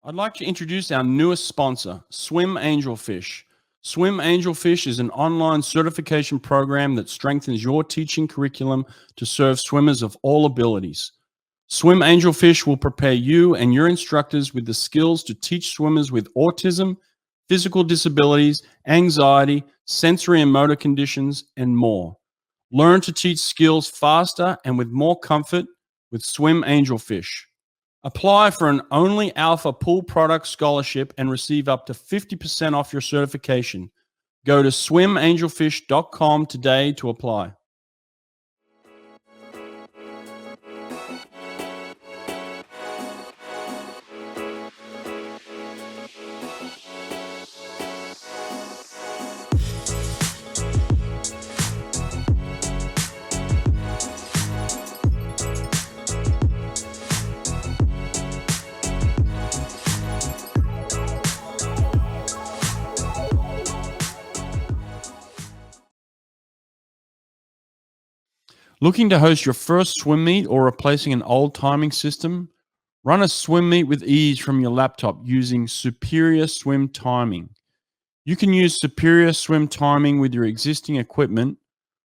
I'd like to introduce our newest sponsor, Swim Angelfish. Swim Angelfish is an online certification program that strengthens your teaching curriculum to serve swimmers of all abilities. Swim Angelfish will prepare you and your instructors with the skills to teach swimmers with autism, physical disabilities, anxiety, sensory and motor conditions, and more. Learn to teach skills faster and with more comfort with Swim Angelfish. Apply for an Only Alpha Pool Product Scholarship and receive up to 50% off your certification. Go to swimangelfish.com today to apply. Looking to host your first swim meet or replacing an old timing system? Run a swim meet with ease from your laptop using Superior Swim Timing. You can use Superior Swim Timing with your existing equipment,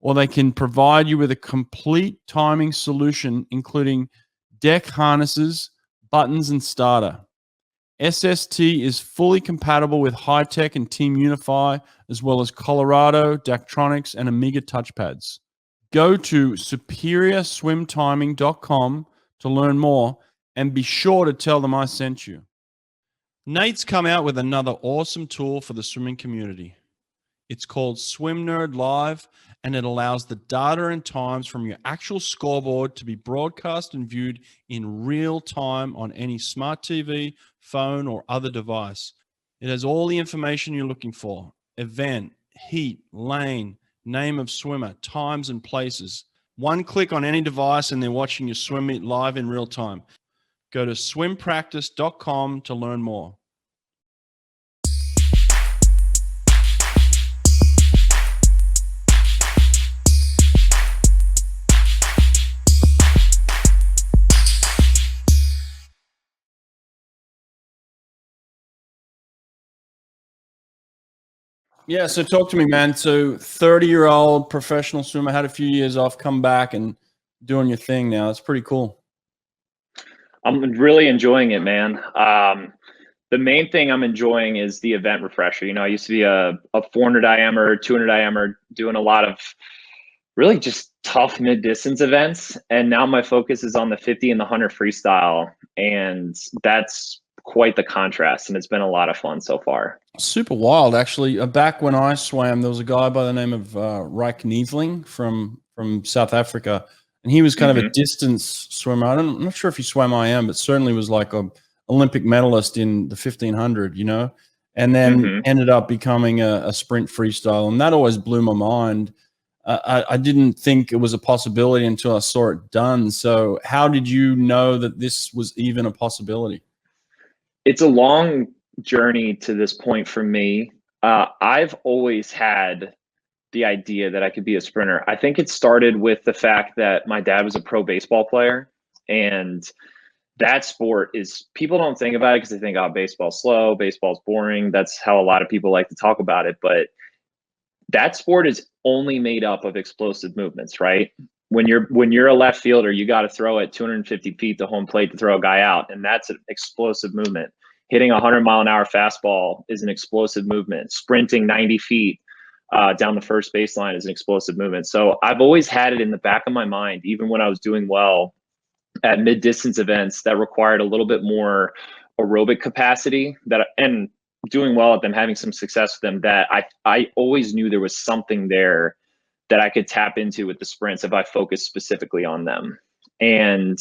or they can provide you with a complete timing solution, including deck harnesses, buttons, and starter. SST is fully compatible with High-Tech and Team Unify, as well as Colorado, Daktronics, and Amiga touchpads. Go to superiorswimtiming.com to learn more and be sure to tell them I sent you. Nate's come out with another awesome tool for the swimming community. It's called Swim Nerd Live, and it allows the data and times from your actual scoreboard to be broadcast and viewed in real time on any smart TV, phone, or other device. It has all the information you're looking for: event, heat, lane, name of swimmer, times and places. One click on any device and they're watching your swim meet live in real time. Go to swimpractice.com to learn more. Yeah, so talk to me, man. So 30-year-old professional swimmer, had a few years off, come back and doing your thing now. It's pretty cool. I'm really enjoying it, man. The main thing I'm enjoying is the event refresher. You know, I used to be a 400 IMer, 200 IMer, doing a lot of really just tough mid-distance events. And now my focus is on the 50 and the 100 freestyle. And that's quite the contrast. And it's been a lot of fun so far. Super wild, actually. Back when I swam, there was a guy by the name of Rijk Neveling from South Africa. And he was kind of a distance swimmer. I'm not sure if he swam IM, but certainly was like a Olympic medalist in the 1500, you know, and then ended up becoming a sprint freestyle. And that always blew my mind. I didn't think it was a possibility until I saw it done. So how did you know that this was even a possibility? It's a long journey to this point for me. I've always had the idea that I could be a sprinter. I think it started with the fact that my dad was a pro baseball player, and that sport is, people don't think about it because they think, oh, baseball's slow, baseball's boring. That's how a lot of people like to talk about it. But that sport is only made up of explosive movements, right? When you're a left fielder, you got to throw at 250 feet to home plate to throw a guy out, and that's an explosive movement. Hitting a 100-mile-an-hour fastball is an explosive movement. Sprinting 90 feet down the first baseline is an explosive movement. So I've always had it in the back of my mind, even when I was doing well at mid-distance events that required a little bit more aerobic capacity, and doing well at them, having some success with them, that I always knew there was something there that I could tap into with the sprints if I focused specifically on them. And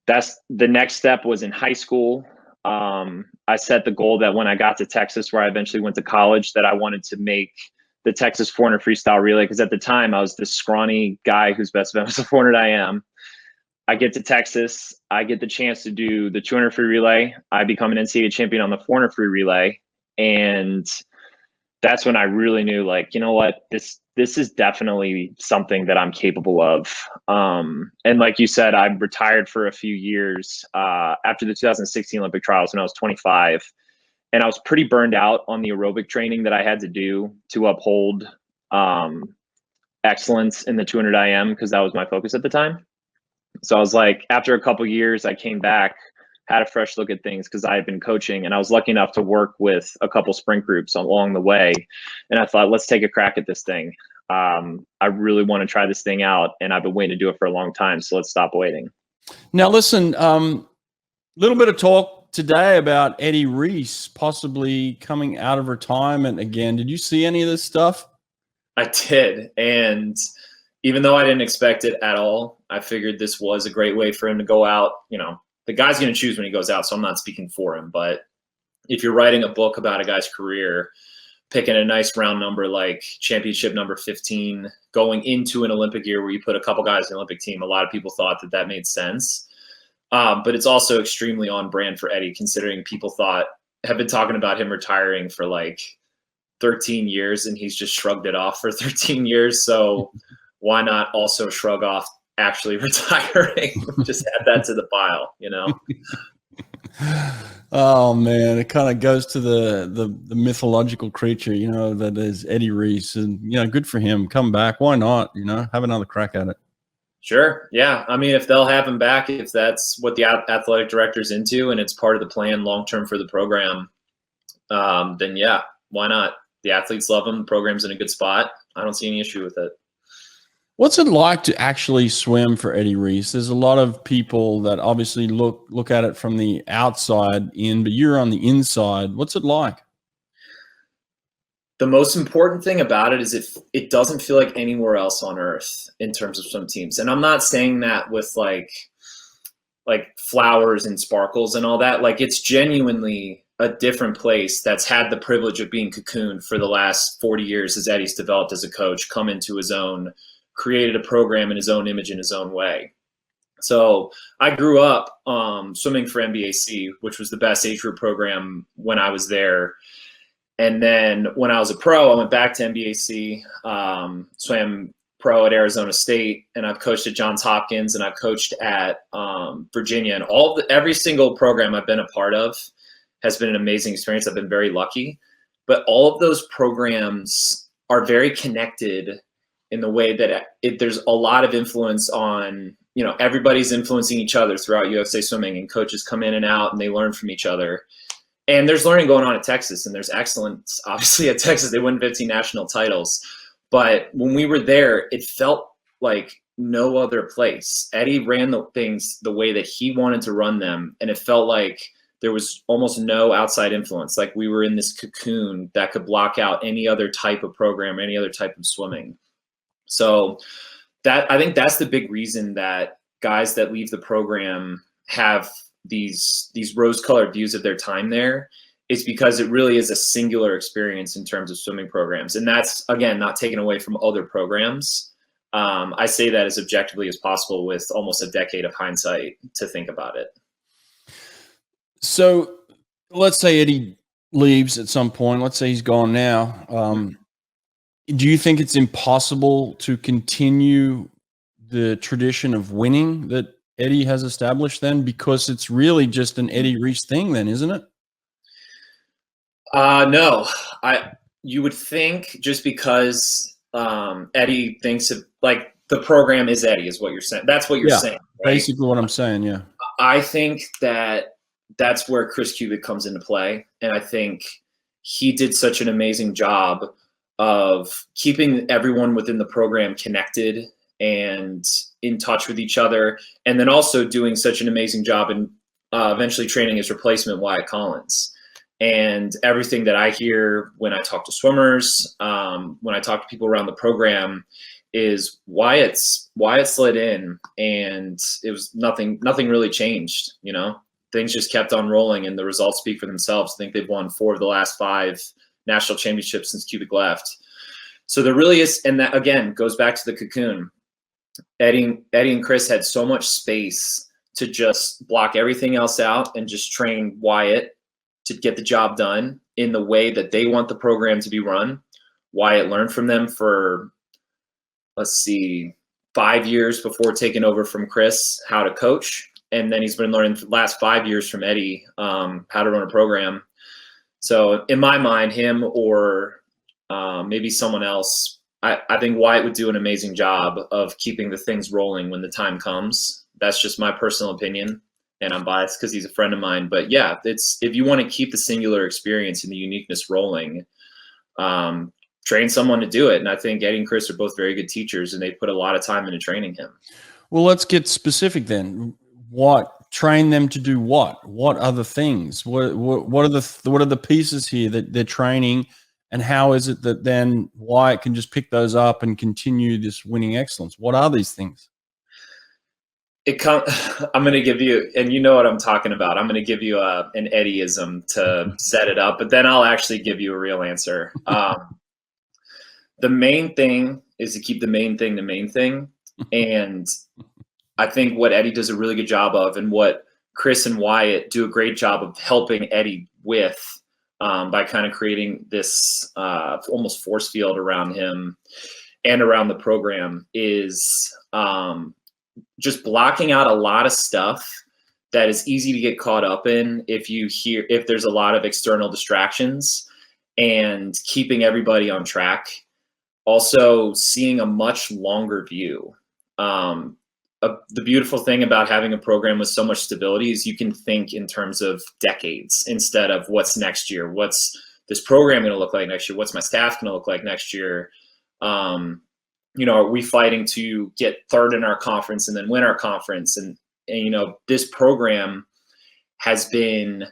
that's the next step. Was in high school. I set the goal that when I got to Texas, where I eventually went to college, that I wanted to make the Texas 400 freestyle relay. Because at the time I was this scrawny guy whose best event was the 400 IM. I get to Texas, I get the chance to do the 200 free relay. I become an NCAA champion on the 400 free relay. And that's when I really knew, like, you know what, this this is definitely something that I'm capable of. And like you said, I retired for a few years after the 2016 Olympic trials when I was 25. And I was pretty burned out on the aerobic training that I had to do to uphold excellence in the 200 IM, because that was my focus at the time. So I was like, after a couple years, I came back, had a fresh look at things because I had been coaching, and I was lucky enough to work with a couple sprint groups along the way. And I thought, let's take a crack at this thing. I really want to try this thing out, and I've been waiting to do it for a long time. So let's stop waiting. Now, listen, little bit of talk today about Eddie Reese possibly coming out of retirement again. Did you see any of this stuff? I did. And even though I didn't expect it at all, I figured this was a great way for him to go out. You know, the guy's going to choose when he goes out, so I'm not speaking for him. But if you're writing a book about a guy's career, picking a nice round number like championship number 15, going into an Olympic year where you put a couple guys in the Olympic team, a lot of people thought that that made sense. But it's also extremely on brand for Eddie, considering people have been talking about him retiring for like 13 years, and he's just shrugged it off for 13 years. So why not also shrug off actually retiring? Just add that to the pile, you know? Oh man, it kind of goes to the mythological creature, you know, that is Eddie Reese, and you know, good for him. Come back, why not? You know, have another crack at it. Sure, yeah. I mean, if they'll have him back, if that's what the athletic director's into, and it's part of the plan long term for the program, then yeah, why not? The athletes love him. The program's in a good spot. I don't see any issue with it. What's it like to actually swim for Eddie Reese? There's a lot of people that obviously look at it from the outside in, but you're on the inside. What's it like? The most important thing about it is it doesn't feel like anywhere else on earth in terms of swim teams. And I'm not saying that with like flowers and sparkles and all that. Like, it's genuinely a different place that's had the privilege of being cocooned for the last 40 years as Eddie's developed as a coach, come into his own, created a program in his own image, in his own way. So I grew up swimming for NBAC, which was the best age group program when I was there. And then when I was a pro, I went back to NBAC, swam pro at Arizona State, and I've coached at Johns Hopkins, and I've coached at Virginia. And every single program I've been a part of has been an amazing experience. I've been very lucky. But all of those programs are very connected in the way that there's a lot of influence on, you know, everybody's influencing each other throughout USA Swimming, and coaches come in and out and they learn from each other. And there's learning going on at Texas, and there's excellence obviously at Texas. They won 15 national titles. But when we were there, it felt like no other place. Eddie ran the things the way that he wanted to run them, and it felt like there was almost no outside influence. Like we were in this cocoon that could block out any other type of program, any other type of swimming. So I think that's the big reason that guys that leave the program have these rose-colored views of their time there, is because it really is a singular experience in terms of swimming programs. And that's, again, not taken away from other programs. I say that as objectively as possible with almost a decade of hindsight to think about it. So let's say Eddie leaves at some point. Let's say he's gone now. Do you think it's impossible to continue the tradition of winning that Eddie has established then? Because it's really just an Eddie Reese thing then, isn't it? No. You would think just because Eddie thinks of, like, the program is Eddie, is what you're saying. That's what you're saying. Right? Basically what I'm saying, yeah. I think that's where Chris Cubic comes into play. And I think he did such an amazing job of keeping everyone within the program connected and in touch with each other, and then also doing such an amazing job in eventually training his replacement, Wyatt Collins. And everything that I hear when I talk to swimmers, when I talk to people around the program, is Wyatt's slid in, and it was nothing really changed. You know, things just kept on rolling, and the results speak for themselves. I think they've won 4 of the last 5 national championships since Cubic left. So there really is, and that again goes back to the cocoon. Eddie and Chris had so much space to just block everything else out and just train Wyatt to get the job done in the way that they want the program to be run. Wyatt learned from them for let's see, 5 years before taking over from Chris how to coach. And then he's been learning the last 5 years from Eddie how to run a program. So in my mind, him or maybe someone else, I think Wyatt would do an amazing job of keeping the things rolling when the time comes. That's just my personal opinion, and I'm biased because he's a friend of mine. But yeah, it's if you want to keep the singular experience and the uniqueness rolling, train someone to do it. And I think Eddie and Chris are both very good teachers, and they put a lot of time into training him. Well, let's get specific then. What train them to do? What are the things? What are the pieces here that they're training? And how is it that then Wyatt can just pick those up and continue this winning excellence? What are these things? I'm going to give you, and you know what I'm talking about. I'm going to give you an Eddieism to set it up, but then I'll actually give you a real answer. The main thing is to keep the main thing the main thing. And I think what Eddie does a really good job of, and what Chris and Wyatt do a great job of helping Eddie with, by kind of creating this almost force field around him and around the program, is just blocking out a lot of stuff that is easy to get caught up in if there's a lot of external distractions, and keeping everybody on track. Also seeing a much longer view. The beautiful thing about having a program with so much stability is you can think in terms of decades instead of what's next year. What's this program going to look like next year? What's my staff going to look like next year? Are we fighting to get third in our conference and then win our conference? And this program has been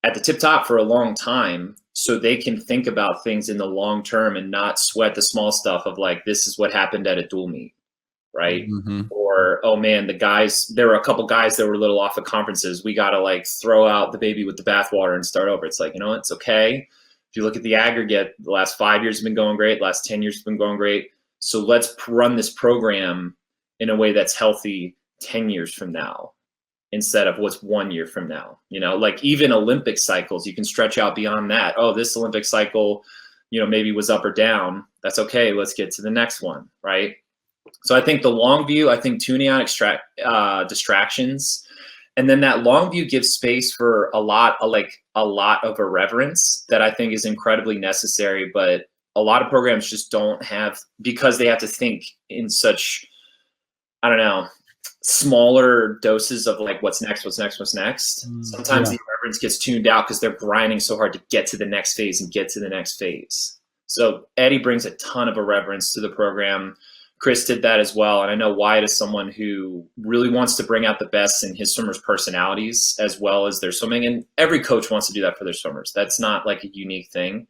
at the tip top for a long time, so they can think about things in the long term and not sweat the small stuff of like, this is what happened at a dual meet. Right. Mm-hmm. Or, oh man, there were a couple guys that were a little off at conferences. We got to like throw out the baby with the bathwater and start over. It's like, it's okay. If you look at the aggregate, the last 5 years have been going great. The last 10 years have been going great. So let's run this program in a way that's healthy 10 years from now, instead of what's 1 year from now. Like even Olympic cycles, you can stretch out beyond that. Oh, this Olympic cycle, maybe was up or down. That's okay. Let's get to the next one. Right. So I think the long view, I think tuning out distractions, and then that long view gives space for a lot of irreverence that I think is incredibly necessary. But a lot of programs just don't have, because they have to think in such, smaller doses of like, what's next? Sometimes the irreverence gets tuned out because they're grinding so hard to get to the next phase and get to the next phase. So Eddie brings a ton of irreverence to the program. Chris did that as well. And I know Wyatt is someone who really wants to bring out the best in his swimmers' personalities as well as their swimming. And every coach wants to do that for their swimmers. That's not like a unique thing.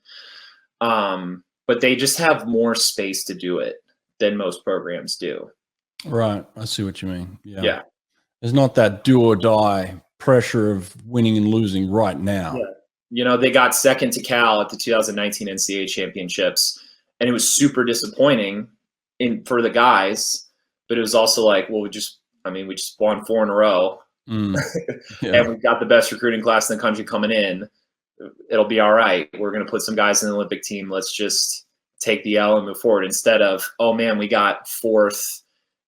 But they just have more space to do it than most programs do. Right. I see what you mean. Yeah. There's not that do or die pressure of winning and losing right now. Yeah. They got second to Cal at the 2019 NCAA Championships, and it was super disappointing for the guys, but it was also like, well, we just won 4 in a row. And we've got the best recruiting class in the country coming in. It'll be all right. We're going to put some guys in the Olympic team. Let's just take the L and move forward, instead of, oh man, we got 4th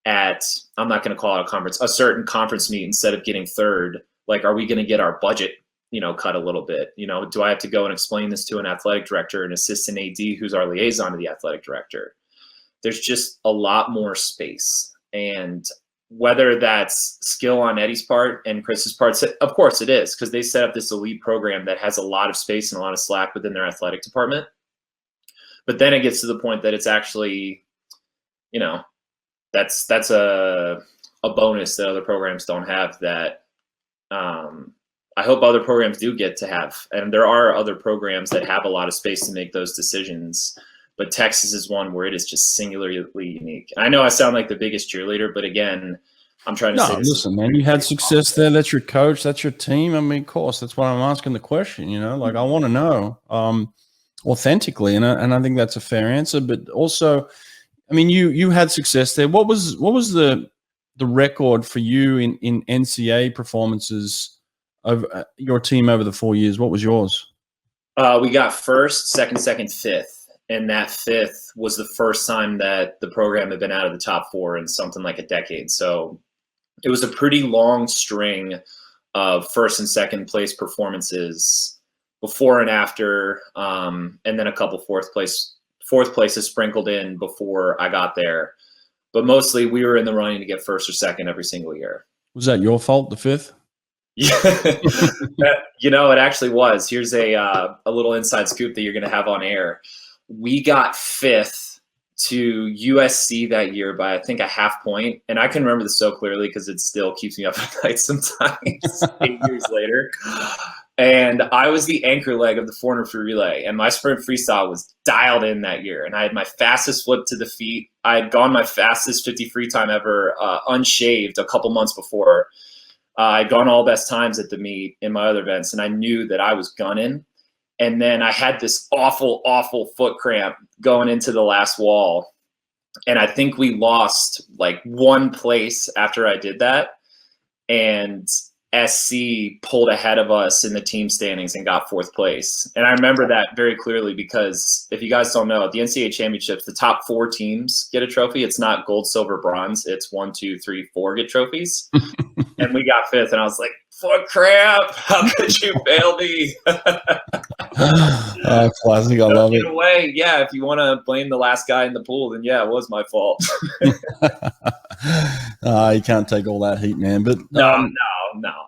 at, I'm not going to call it a certain conference meet instead of getting 3rd. Like, are we going to get our budget, cut a little bit? Do I have to go and explain this to an athletic director, an assistant AD who's our liaison to the athletic director? There's just a lot more space. And whether that's skill on Eddie's part and Chris's part, of course it is, because they set up this elite program that has a lot of space and a lot of slack within their athletic department. But then it gets to the point that it's actually, that's a bonus that other programs don't have, that I hope other programs do get to have. And there are other programs that have a lot of space to make those decisions. But Texas is one where it is just singularly unique. I know I sound like the biggest cheerleader, but again, I'm trying to say this. Listen, man, you had success there. That's your coach. That's your team. I mean, of course, that's why I'm asking the question. Like, I want to know authentically, and I think that's a fair answer. But also, I mean, you had success there. What was the record for you in NCAA performances of your team over the 4 years? What was yours? We got 1st, 2nd, 5th. and that fifth was the first time that the program had been out of the top 4 in something like a decade. So it was a pretty long string of first and second place performances before and after, and then a couple fourth places sprinkled in before I got there. But mostly we were in the running to get first or second every single year. Was that your fault, the fifth? Yeah, it actually was. Here's a little inside scoop that you're going to have on air. We got fifth to USC that year by, I think, a half point. And I can remember this so clearly because it still keeps me up at night sometimes 8 years later. And I was the anchor leg of the 400 free relay, and my sprint freestyle was dialed in that year. And I had my fastest flip to the feet. I had gone my fastest 50 free time ever unshaved a couple months before. I'd gone all best times at the meet in my other events, and I knew that I was gunning. And then I had this awful, awful foot cramp going into the last wall. And I think we lost like 1 place after I did that. And SC pulled ahead of us in the team standings and got 4th place. And I remember that very clearly because if you guys don't know, at the NCAA Championships, the top 4 teams get a trophy. It's not gold, silver, bronze. It's 1, 2, 3, 4 get trophies. And we got 5th, and I was like, foot cramp, how could you fail me? Classic, I love it. In a way, yeah, if you want to blame the last guy in the pool, then yeah, it was my fault. You can't take all that heat, man. But no, I know.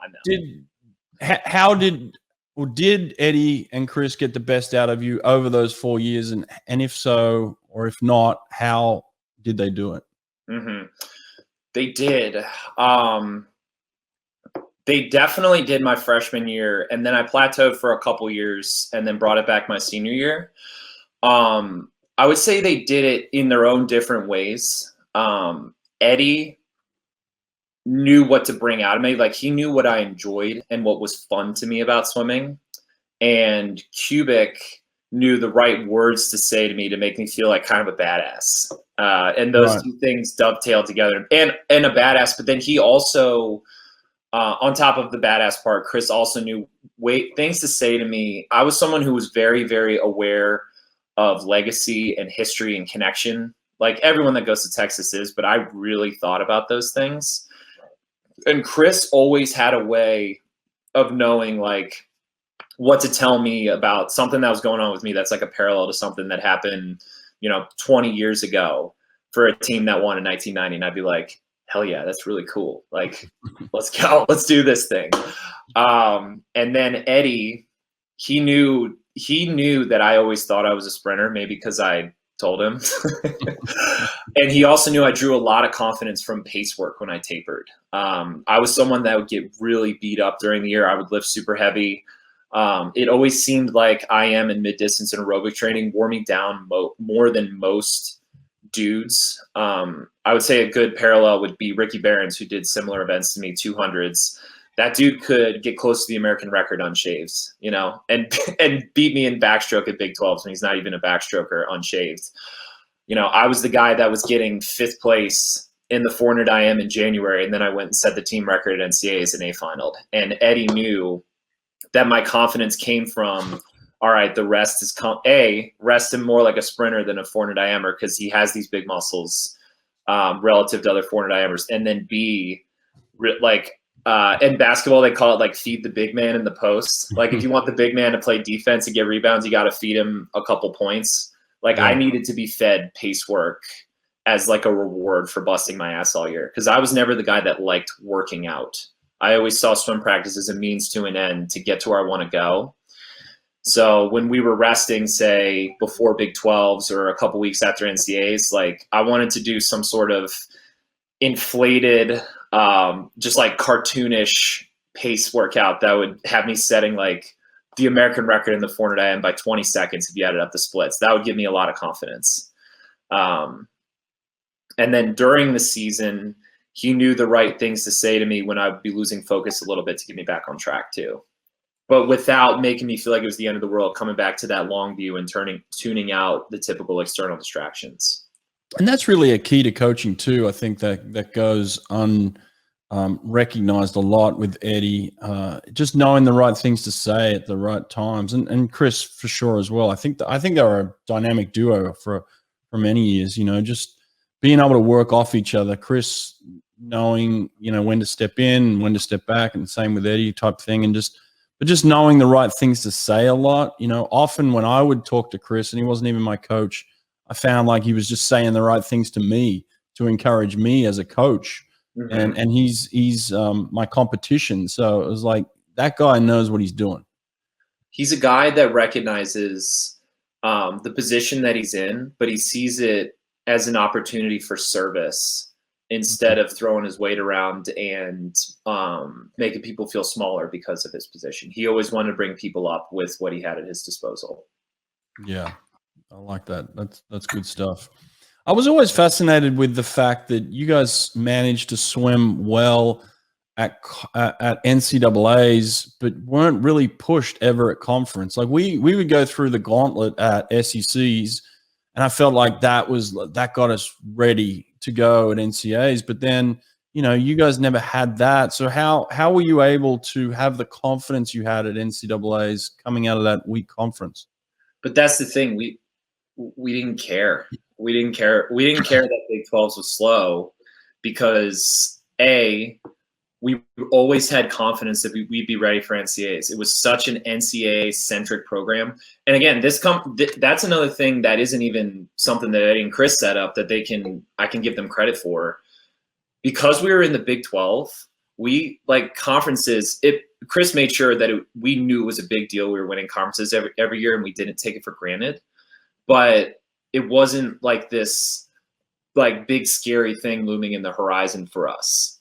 Did Eddie and Chris get the best out of you over those 4 years? And if so, or if not, how did they do it? Mm-hmm. They did. They definitely did my freshman year, and then I plateaued for a couple years and then brought it back my senior year. I would say they did it in their own different ways. Eddie knew what to bring out of me. Like, he knew what I enjoyed and what was fun to me about swimming. And Cubic knew the right words to say to me to make me feel like kind of a badass. And those two things dovetailed together, and a badass. But then he also, on top of the badass part, Chris also knew things to say to me. I was someone who was very, very aware of legacy and history and connection. Like everyone that goes to Texas is, but I really thought about those things. And Chris always had a way of knowing like what to tell me about something that was going on with me that's like a parallel to something that happened, 20 years ago for a team that won in 1990. And I'd be like, hell yeah, that's really cool. Like, let's go, let's do this thing. And then Eddie, he knew that I always thought I was a sprinter, maybe because I told him. And he also knew I drew a lot of confidence from pace work when I tapered. I was someone that would get really beat up during the year. I would lift super heavy. It always seemed like IM and mid-distance and aerobic training wore me down more than most dudes. I would say a good parallel would be Ricky Behrens, who did similar events to me, 200s. That dude could get close to the American record unshaved, and beat me in backstroke at Big 12s when he's not even a backstroker unshaved. I was the guy that was getting 5th place in the 400 IM in January, and then I went and set the team record at NCAA as an A-finaled. And Eddie knew that my confidence came from, all right, the rest is rest him more like a sprinter than a 400 IMer because he has these big muscles relative to other 400 IMers. And then B, in basketball, they call it like feed the big man in the post. Like if you want the big man to play defense and get rebounds, you got to feed him a couple points. Like I needed to be fed pace work as like a reward for busting my ass all year. Cause I was never the guy that liked working out. I always saw swim practice as a means to an end to get to where I want to go. So when we were resting, say before Big 12s or a couple weeks after NCAAs, like I wanted to do some sort of inflated, just like cartoonish pace workout that would have me setting like the American record in the 400 IM by 20 seconds if you added up the splits. That would give me a lot of confidence. And then during the season, he knew the right things to say to me when I would be losing focus a little bit to get me back on track too. But without making me feel like it was the end of the world, coming back to that long view and tuning out the typical external distractions. And that's really a key to coaching too. I think that goes recognized a lot with Eddie, just knowing the right things to say at the right times, and Chris for sure as well. I think they were a dynamic duo for many years. You know, just being able to work off each other. Chris knowing, you know, when to step in, when to step back, and same with Eddie type thing, and just knowing the right things to say a lot. You know, often when I would talk to Chris, and he wasn't even my coach, I found like he was just saying the right things to me to encourage me as a coach. Mm-hmm. And he's my competition. So it was like, that guy knows what he's doing. He's a guy that recognizes the position that he's in, but he sees it as an opportunity for service instead of throwing his weight around and making people feel smaller because of his position. He always wanted to bring people up with what he had at his disposal. Yeah, I like that. That's good stuff. I was always fascinated with the fact that you guys managed to swim well at NCAAs, but weren't really pushed ever at conference. Like we would go through the gauntlet at SECs, and I felt like that got us ready to go at NCAAs. But then, you know, you guys never had that. So how were you able to have the confidence you had at NCAAs coming out of that weak conference? But that's the thing. We didn't care. We didn't care that Big 12s was slow because we always had confidence that we'd be ready for NCAAs. It was such an NCAA-centric program. And again, that's another thing that isn't even something that Eddie and Chris set up that I can give them credit for. Because we were in the Big 12, we like conferences. Chris made sure that we knew it was a big deal. We were winning conferences every year, and we didn't take it for granted. But it wasn't like this like big scary thing looming in the horizon for us.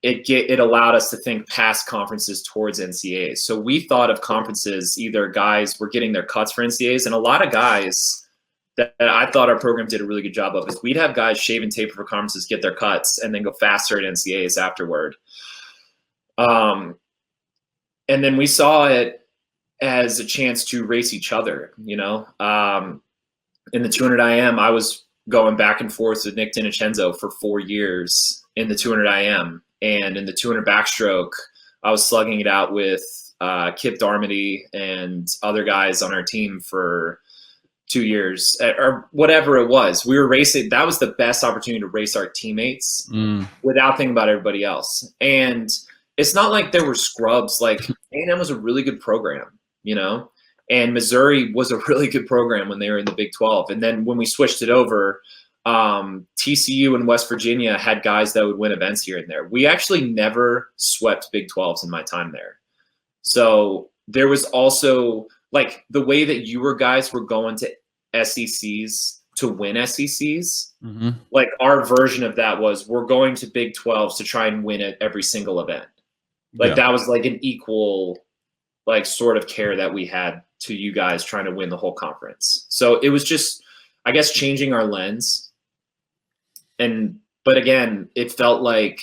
It allowed us to think past conferences towards NCAAs. So we thought of conferences, either guys were getting their cuts for NCAAs, and a lot of guys that I thought our program did a really good job of is we'd have guys shave and taper for conferences, get their cuts, and then go faster at NCAAs afterward. And then we saw it as a chance to race each other, you know. In the 200 IM, I was going back and forth with Nick DiNincenzo for 4 years in the 200 IM. And in the 200 backstroke, I was slugging it out with Kip Darmody and other guys on our team for 2 years or whatever it was. We were racing. That was the best opportunity to race our teammates without thinking about everybody else. And it's not like there were scrubs. Like A&M was a really good program, you know. And Missouri was a really good program when they were in the Big 12. And then when we switched it over, TCU and West Virginia had guys that would win events here and there. We actually never swept Big 12s in my time there. So there was also like the way that guys were going to SECs to win SECs. Mm-hmm. Like our version of that was we're going to Big 12s to try and win at every single event. Like that was like an equal like sort of care that we had to you guys trying to win the whole conference. So it was just, I guess, changing our lens. But again, it felt like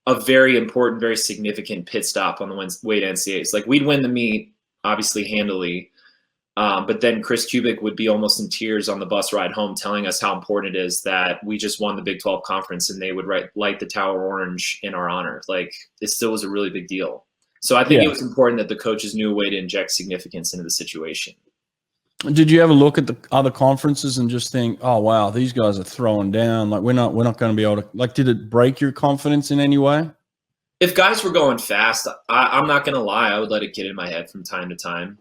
a very important, very significant pit stop on the way to NCAAs. Like we'd win the meet, obviously handily, but then Chris Kubik would be almost in tears on the bus ride home telling us how important it is that we just won the Big 12 conference and they would light the tower orange in our honor. Like it still was a really big deal. So I think it was important that the coaches knew a way to inject significance into the situation. Did you ever look at the other conferences and just think, oh, wow, these guys are throwing down. Like we're not going to be able to, like, did it break your confidence in any way? If guys were going fast, I'm not going to lie. I would let it get in my head from time to time.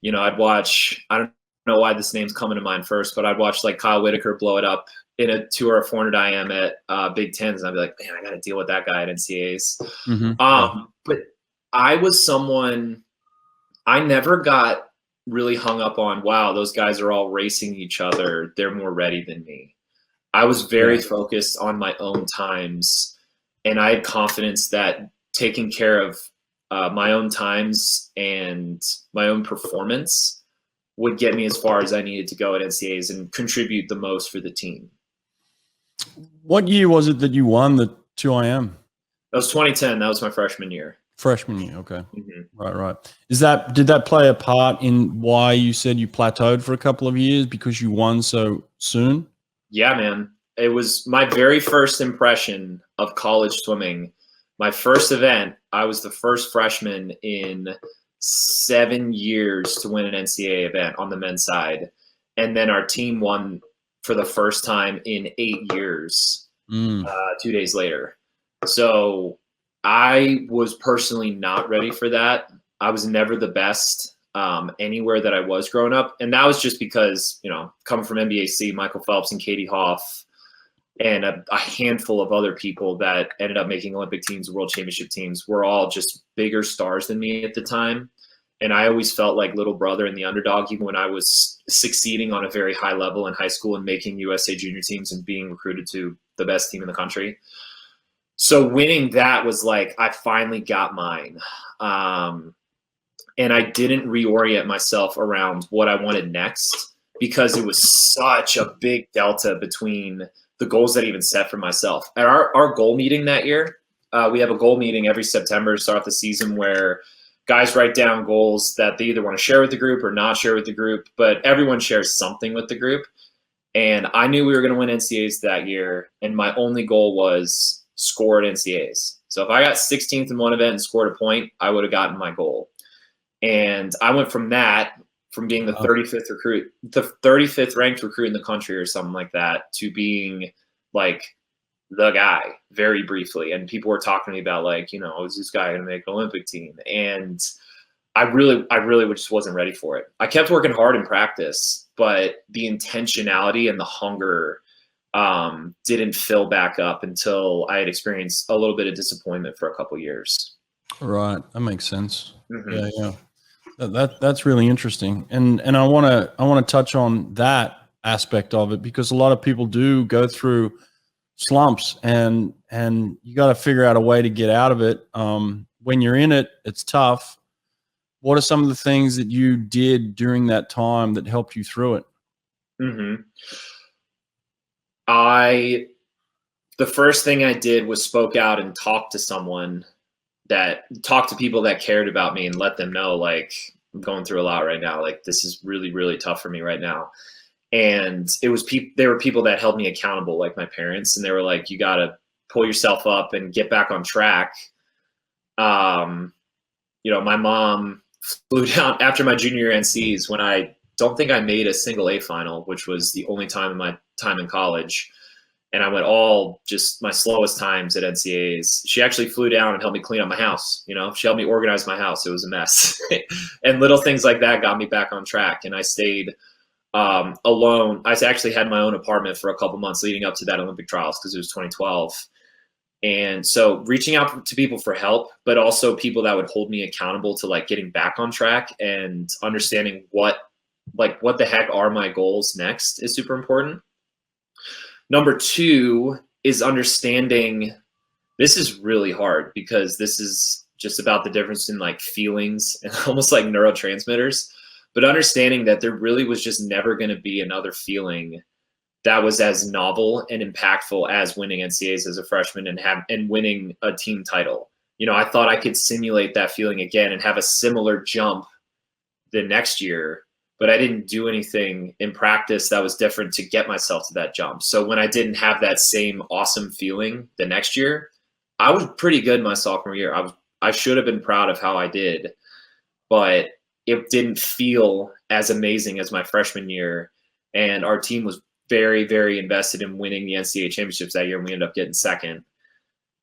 You know, I'd watch, I don't know why this name's coming to mind first, but I'd watch like Kyle Whitaker blow it up in a 2 or a 400 IM at Big Tens. And I'd be like, man, I got to deal with that guy at NCAAs. Mm-hmm. But I was someone, I never got really hung up on, wow, those guys are all racing each other. They're more ready than me. I was very focused on my own times, and I had confidence that taking care of my own times and my own performance would get me as far as I needed to go at NCAAs and contribute the most for the team. What year was it that you won the 2IM? That was 2010. That was my freshman year. Freshman year, okay. Mm-hmm. Right. Did that play a part in why you said you plateaued for a couple of years because you won so soon? Yeah, man. It was my very first impression of college swimming. My first event, I was the first freshman in 7 years to win an NCAA event on the men's side. And then our team won for the first time in 8 years, 2 days later. So I was personally not ready for that. I was never the best anywhere that I was growing up. And that was just because, coming from NBAC, Michael Phelps and Katie Hoff, and a handful of other people that ended up making Olympic teams, world championship teams, were all just bigger stars than me at the time. And I always felt like little brother and the underdog, even when I was succeeding on a very high level in high school and making USA junior teams and being recruited to the best team in the country. So winning that was like, I finally got mine. And I didn't reorient myself around what I wanted next because it was such a big delta between the goals that I even set for myself. At our goal meeting that year, we have a goal meeting every September to start the season where guys write down goals that they either want to share with the group or not share with the group, but everyone shares something with the group. And I knew we were going to win NCAAs that year, and my only goal was score at NCAAs. So if I got 16th in one event and scored a point, I would have gotten my goal. And I went from being the 35th ranked recruit in the country or something like that, to being like the guy very briefly. And people were talking to me about like, is this guy going to make an Olympic team? And I really just wasn't ready for it. I kept working hard in practice, but the intentionality and the hunger didn't fill back up until I had experienced a little bit of disappointment for a couple of years. Right. That makes sense. Mm-hmm. Yeah. That's really interesting. And I want to touch on that aspect of it, because a lot of people do go through slumps, and you got to figure out a way to get out of it. When you're in it, it's tough. What are some of the things that you did during that time that helped you through it? Mm-hmm. The first thing I did was spoke out and talked to people that cared about me and let them know, like, I'm going through a lot right now. Like, this is really, really tough for me right now. And there were people that held me accountable, like my parents, and they were like, you got to pull yourself up and get back on track. My mom flew down after my junior year NCs when I don't think I made a single A final, which was the only time in my time in college. And I went all just my slowest times at NCAAs. She actually flew down and helped me clean up my house. She helped me organize my house. It was a mess. And little things like that got me back on track. And I stayed alone. I actually had my own apartment for a couple months leading up to that Olympic trials, because it was 2012. And so reaching out to people for help, but also people that would hold me accountable to like getting back on track and understanding what the heck are my goals next is super important. Number two is understanding, this is really hard because this is just about the difference in like feelings and almost like neurotransmitters, but understanding that there really was just never going to be another feeling that was as novel and impactful as winning NCAAs as a freshman and winning a team title. I thought I could simulate that feeling again and have a similar jump the next year, but I didn't do anything in practice that was different to get myself to that jump. So when I didn't have that same awesome feeling the next year, I was pretty good my sophomore year. I should have been proud of how I did, but it didn't feel as amazing as my freshman year. And our team was very, very invested in winning the NCAA Championships that year, and we ended up getting second.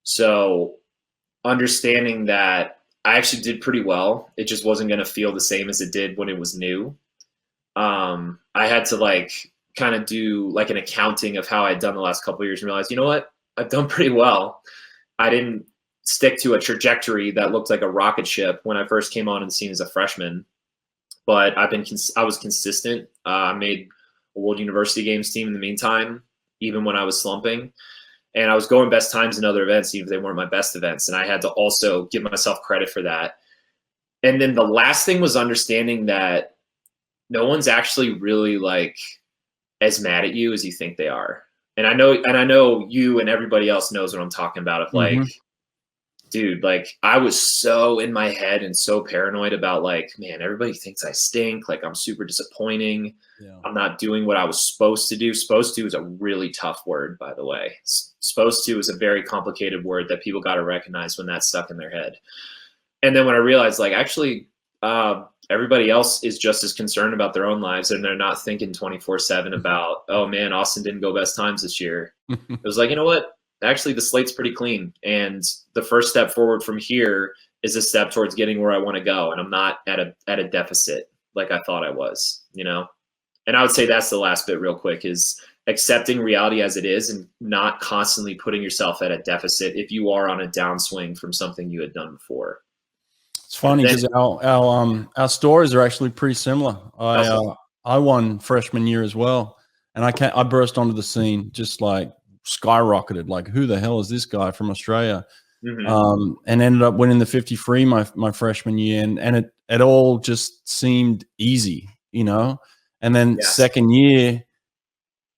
So understanding that I actually did pretty well, it just wasn't going to feel the same as it did when it was new. I had to like kind of do like an accounting of how I'd done the last couple of years and realize, you know what, I've done pretty well. I didn't stick to a trajectory that looked like a rocket ship when I first came on the scene as a freshman, but I was consistent. I made a World University Games team in the meantime, even when I was slumping, and I was going best times in other events, even if they weren't my best events. And I had to also give myself credit for that. And then the last thing was understanding that no one's actually really like as mad at you as you think they are. And I know you and everybody else knows what I'm talking about, of like, dude, like I was so in my head and so paranoid about like, man, everybody thinks I stink. Like I'm super disappointing. Yeah. I'm not doing what I was supposed to do. Supposed to is a really tough word, by the way. Supposed to is a very complicated word that people got to recognize when that's stuck in their head. And then when I realized like, actually, everybody else is just as concerned about their own lives, and they're not thinking 24/7 about, oh man, Austin didn't go best times this year. It was like, you know what? Actually, the slate's pretty clean, and the first step forward from here is a step towards getting where I want to go, and I'm not at a deficit like I thought I was, you know. And I would say that's the last bit, real quick, is accepting reality as it is and not constantly putting yourself at a deficit if you are on a downswing from something you had done before. It's funny because our stories are actually pretty similar. I won freshman year as well, and I burst onto the scene just like skyrocketed. Like, who the hell is this guy from Australia? And ended up winning the 50 free my freshman year, and it all just seemed easy, you know. And then second year,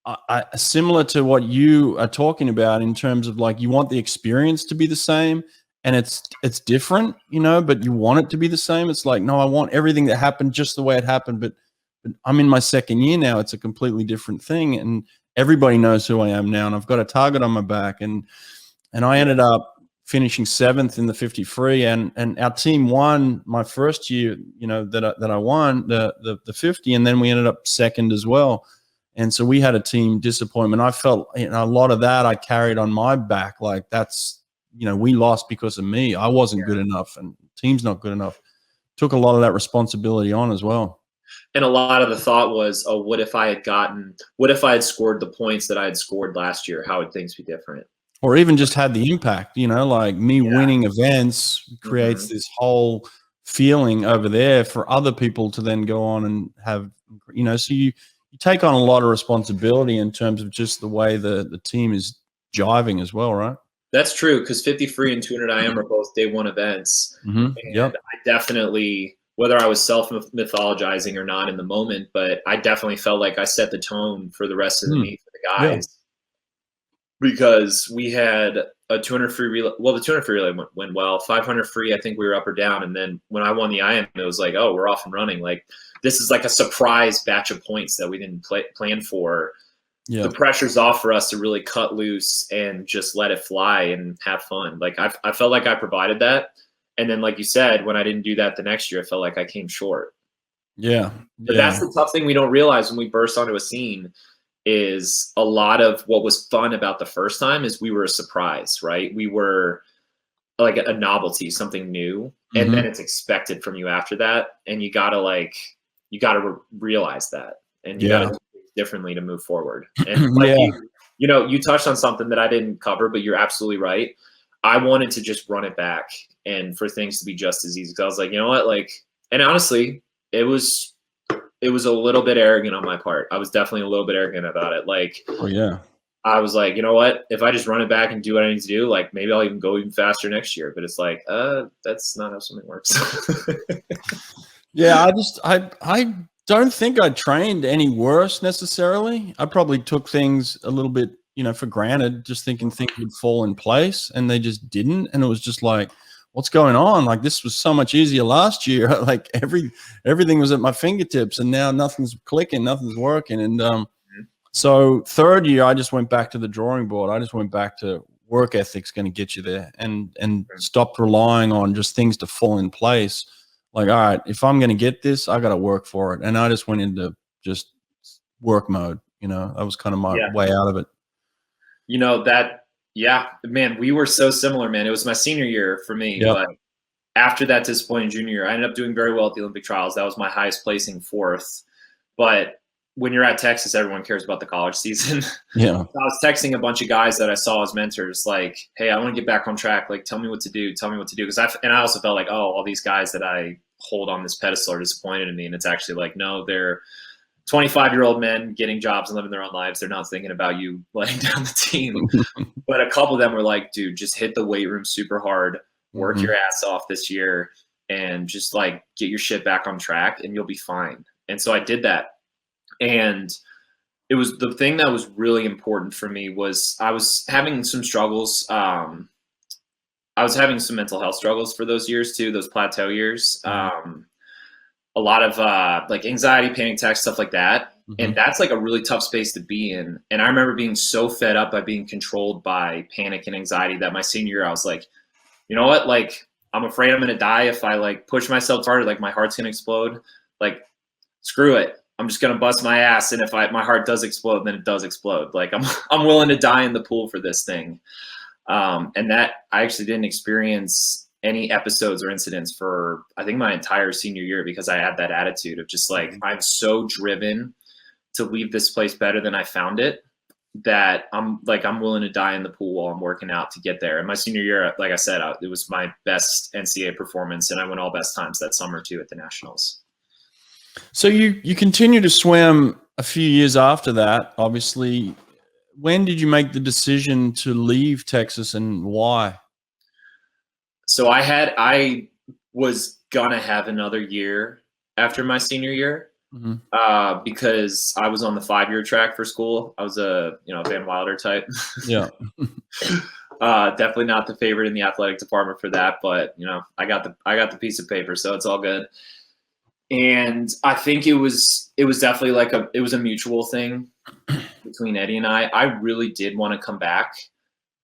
I similar to what you are talking about in terms of like you want the experience to be the same. And it's different, you know, but you want it to be the same. It's like, no, I want everything that happened just the way it happened. But I'm in my second year now. It's a completely different thing. And everybody knows who I am now. And I've got a target on my back. And I ended up finishing 7th in the 50 free. And our team won my first year, you know, that I won the 50. And then we ended up second as well. And so we had a team disappointment. I felt, you know, a lot of that I carried on my back. Like that's, you know, we lost because of me. I wasn't good enough, and team's not good enough. Took a lot of that responsibility on as well. And a lot of the thought was, oh, what if I had scored the points that I had scored last year? How would things be different? Or even just had the impact, you know, like me winning events creates this whole feeling over there for other people to then go on and have, you know, so you take on a lot of responsibility in terms of just the way the team is jiving as well, right? That's true, because 50 free and 200 IM are both day one events. And I definitely, whether I was self-mythologizing or not in the moment, but I definitely felt like I set the tone for the rest of the meet for the guys. Because we had a 200 free relay. Well, the 200 free relay went well. 500 free, I think we were up or down. And then when I won the IM, it was like, oh, we're off and running. Like, this is like a surprise batch of points that we didn't plan for. The pressure's off for us to really cut loose and just let it fly and have fun. Like I felt like I provided that. And then, like you said, when I didn't do that the next year, I felt like I came short. But that's the tough thing we don't realize when we burst onto a scene is a lot of what was fun about the first time is we were a surprise, right? We were like a novelty, something new. And then it's expected from you after that. And you gotta realize that. And you gotta differently to move forward. And like you know, you touched on something that I didn't cover, but you're absolutely right. I wanted to just run it back and for things to be just as easy. Because I was like, you know what, like, and honestly, it was a little bit arrogant on my part. I was definitely a little bit arrogant about it. Like, I was like, you know what, if I just run it back and do what I need to do, like maybe I'll even go even faster next year. But it's like, that's not how something works. I don't think I trained any worse necessarily. I probably took things a little bit, you know, for granted, just thinking things would fall in place, and they just didn't. And it was just like, what's going on? Like, this was so much easier last year. Like everything was at my fingertips, and now nothing's clicking, nothing's working. And so third year, I just went back to the drawing board. I just went back to work ethic's going to get you there, and stopped relying on just things to fall in place. Like, all right, if I'm going to get this, I got to work for it. And I just went into just work mode. You know, that was kind of my way out of it. You know, man, we were so similar, man. It was my senior year for me. But after that disappointing junior year, I ended up doing very well at the Olympic trials. That was my highest placing, 4th. But when you're at Texas, everyone cares about the college season. So I was texting a bunch of guys that I saw as mentors, like, hey, I want to get back on track. Like, tell me what to do. Tell me what to do. Because I also felt like, oh, all these guys that I hold on this pedestal are disappointed in me. And it's actually like, no, they're 25-year-old men getting jobs and living their own lives. They're not thinking about you letting down the team. But a couple of them were like, dude, just hit the weight room super hard, work your ass off this year, and just like get your shit back on track and you'll be fine. And so I did that. And it was the thing that was really important for me was I was having some struggles I was having some mental health struggles for those years too, those plateau years. A lot of like anxiety, panic attacks, stuff like that. And that's like a really tough space to be in. And I remember being so fed up by being controlled by panic and anxiety that my senior year, I was like, you know what? Like, I'm afraid I'm going to die if I like push myself harder, like my heart's going to explode. Like, screw it. I'm just going to bust my ass. And if my heart does explode, then it does explode. Like I'm willing to die in the pool for this thing. And that I actually didn't experience any episodes or incidents for, I think, my entire senior year, because I had that attitude of just like, I'm so driven to leave this place better than I found it, that I'm willing to die in the pool while I'm working out to get there. And my senior year, like I said, it was my best NCAA performance, and I went all best times that summer too at the nationals. So you continue to swim a few years after that, obviously. When did you make the decision to leave Texas, and why? So I was gonna have another year after my senior year, because I was on the 5-year track for school. I was a Van Wilder type. Yeah. Definitely not the favorite in the athletic department for that, but I got the piece of paper, so it's all good. And I think it was definitely like it was a mutual thing between Eddie and I. I really did want to come back,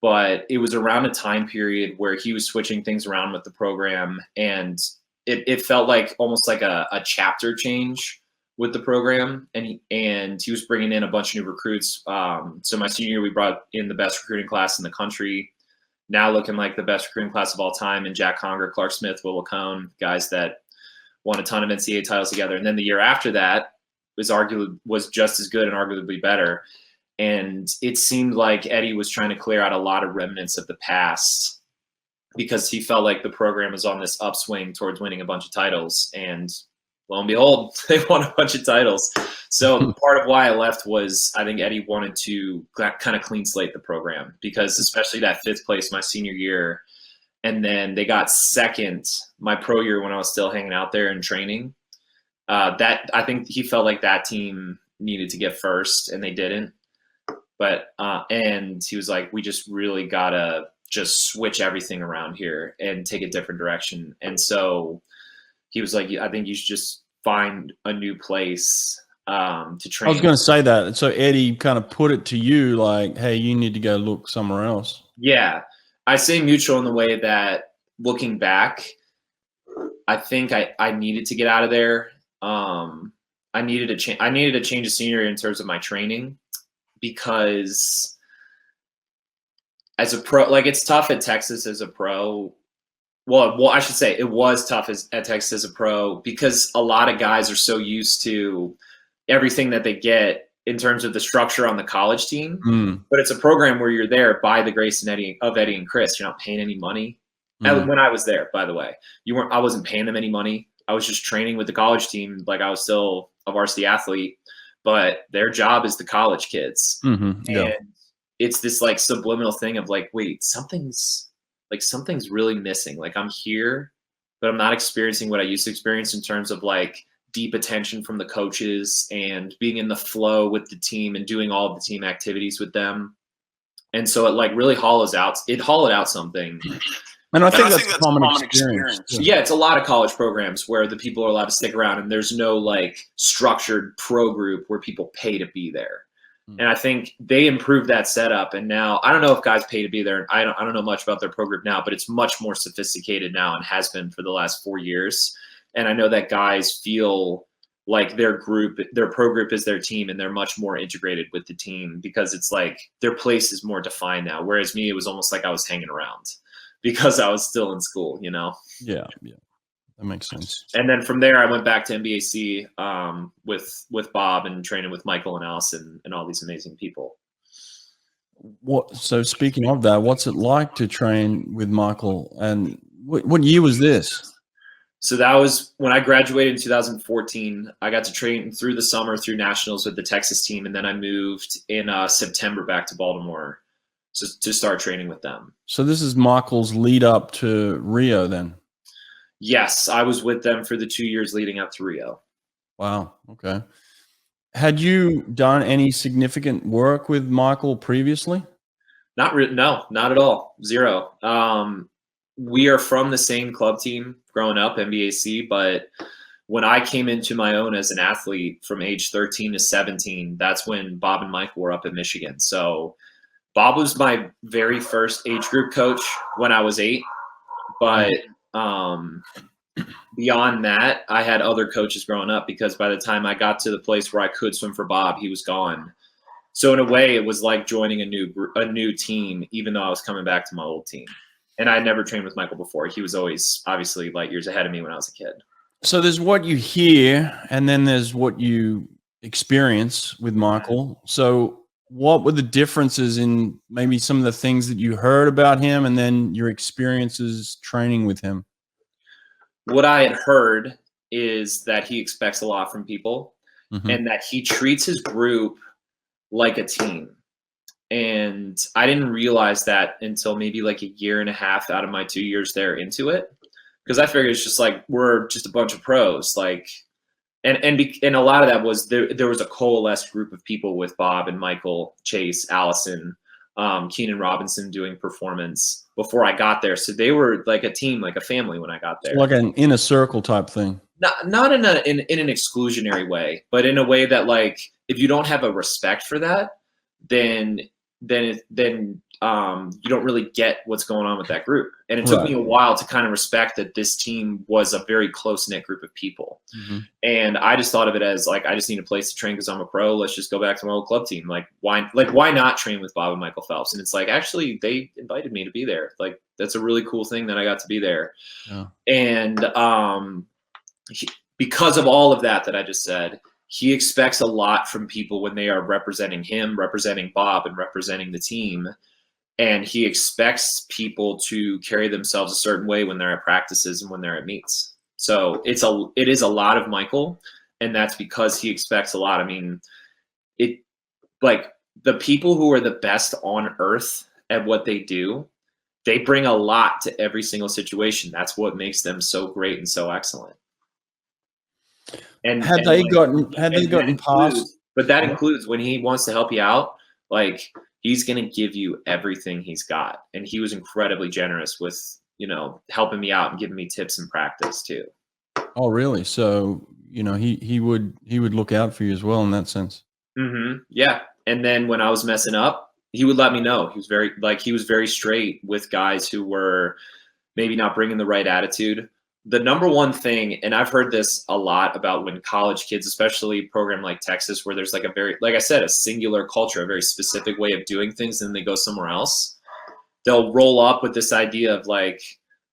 but it was around a time period where he was switching things around with the program, and it felt like almost like a chapter change with the program, and he was bringing in a bunch of new recruits. So my senior year, we brought in the best recruiting class in the country, now looking like the best recruiting class of all time, and Jack Conger, Clark Smith, Will Lacone, guys that won a ton of NCAA titles together. And then the year after that was just as good and arguably better. And it seemed like Eddie was trying to clear out a lot of remnants of the past, because he felt like the program was on this upswing towards winning a bunch of titles. And lo and behold, they won a bunch of titles. So part of why I left was I think Eddie wanted to kind of clean slate the program, because especially that 5th place my senior year, and then they got 2nd my pro year when I was still hanging out there and training. That I think he felt like that team needed to get 1st, and they didn't. But and he was like, we just really gotta just switch everything around here and take a different direction. And so he was like, I think you should just find a new place to train. I was going to say that. So Eddie kind of put it to you like, hey, you need to go look somewhere else. Yeah. I say mutual in the way that, looking back, I think I needed to get out of there. I needed a change of scenery in terms of my training, because as a pro, like, it's tough at Texas as a pro. Well, I should say it was tough at Texas as a pro, because a lot of guys are so used to everything that they get in terms of the structure on the college team. But it's a program where you're there by the grace of Eddie and Chris. You're not paying any money. When I was there, by the way, I wasn't paying them any money. I was just training with the college team. Like, I was still a varsity athlete, but their job is the college kids. And it's this like subliminal thing of like, wait, something's really missing. Like, I'm here, but I'm not experiencing what I used to experience in terms of like deep attention from the coaches and being in the flow with the team and doing all of the team activities with them. And so it like really hollowed out something. And I think that's a common experience. Yeah, it's a lot of college programs where the people are allowed to stick around, and there's no like structured pro group where people pay to be there. And I think they improved that setup. And now I don't know if guys pay to be there. I don't know much about their pro group now, but it's much more sophisticated now and has been for the last 4 years. And I know that guys feel like their pro group is their team, and they're much more integrated with the team, because it's like their place is more defined now. Whereas me, it was almost like I was hanging around because I was still in school, Yeah. That makes sense. And then from there, I went back to NBAC with Bob, and training with Michael and Allison and all these amazing people. So speaking of that, what's it like to train with Michael? And what year was this? So that was when I graduated in 2014. I got to train through the summer through nationals with the Texas team, and then I moved in September back to Baltimore to start training with them. So this is Michael's lead up to Rio then? Yes, I was with them for the 2 years leading up to Rio. Wow. Okay. Had you done any significant work with Michael previously? No, not at all. Zero. we are from the same club team growing up, NBAC, but when I came into my own as an athlete from age 13 to 17, that's when Bob and Michael were up in Michigan. So Bob was my very first age group coach when I was 8, but beyond that, I had other coaches growing up because by the time I got to the place where I could swim for Bob, he was gone. So in a way, it was like joining a new team, even though I was coming back to my old team. And I had never trained with Michael before. He was always obviously light years ahead of me when I was a kid. So there's what you hear, and then there's what you experience with Michael. So what were the differences in maybe some of the things that you heard about him and then your experiences training with him? What I had heard is that he expects a lot from people and that he treats his group like a team. And I didn't realize that until maybe like a year and a half out of my 2 years there into it. Because I figured it's just like, we're just a bunch of pros. Like, and a lot of that was there was a coalesced group of people with Bob and Michael, Chase, Allison, Keenan Robinson doing performance before I got there. So they were like a team, like a family when I got there. So like an inner circle type thing. Not in an exclusionary way, but in a way that like, if you don't have a respect for that, then you don't really get what's going on with that group. And it took me a while to kind of respect that this team was a very close-knit group of people. And I just thought of it as like, I just need a place to train because I'm a pro. Let's just go back to my old club team. Like why not train with Bob and Michael Phelps? And it's like, actually, they invited me to be there. Like, that's a really cool thing that I got to be there. Yeah. And because of all of that I just said, he expects a lot from people when they are representing him, representing Bob, and representing the team. And he expects people to carry themselves a certain way when they're at practices and when they're at meets. So it is a lot of Michael, and that's because he expects a lot. I mean, like the people who are the best on earth at what they do, they bring a lot to every single situation. That's what makes them so great and so excellent. And had they gotten past, but that includes when he wants to help you out, like he's going to give you everything he's got. And he was incredibly generous with, helping me out and giving me tips in practice too. Oh, really? So, he would look out for you as well in that sense. Yeah. And then when I was messing up, he would let me know. He was very straight with guys who were maybe not bringing the right attitude. The number one thing, and I've heard this a lot about when college kids, especially a program like Texas, where there's like like I said, a singular culture, a very specific way of doing things, and then they go somewhere else. They'll roll up with this idea of like,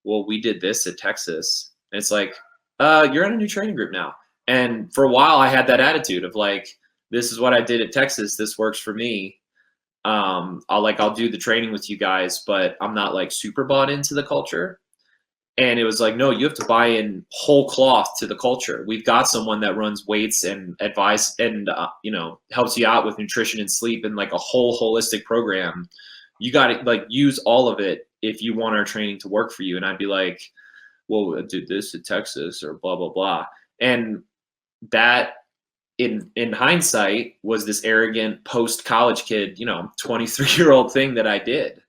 well, we did this at Texas. And it's like, you're in a new training group now. And for a while I had that attitude of like, this is what I did at Texas. This works for me. I'll do the training with you guys, but I'm not like super bought into the culture. And it was like, no, you have to buy in whole cloth to the culture. We've got someone that runs weights and advice and, helps you out with nutrition and sleep and like a whole holistic program. You got to like use all of it if you want our training to work for you. And I'd be like, well, I did this at Texas or blah, blah, blah. And that in hindsight was this arrogant post-college kid, 23-year-old thing that I did.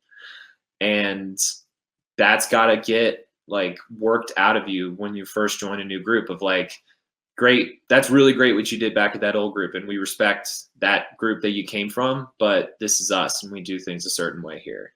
And that's got to get like worked out of you when you first join a new group of like, great, that's really great what you did back at that old group. And we respect that group that you came from, but this is us and we do things a certain way here.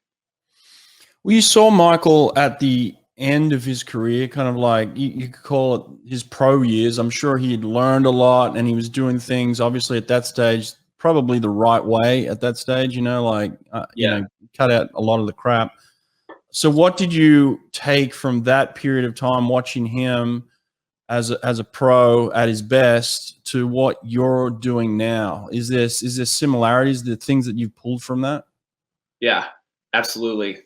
Well, you saw Michael at the end of his career, kind of like you could call it his pro years. I'm sure he had learned a lot and he was doing things obviously at that stage, probably the right way at that stage, cut out a lot of the crap. So what did you take from that period of time watching him as a pro at his best to what you're doing now? Is there similarities, the things that you've pulled from that? Yeah, absolutely.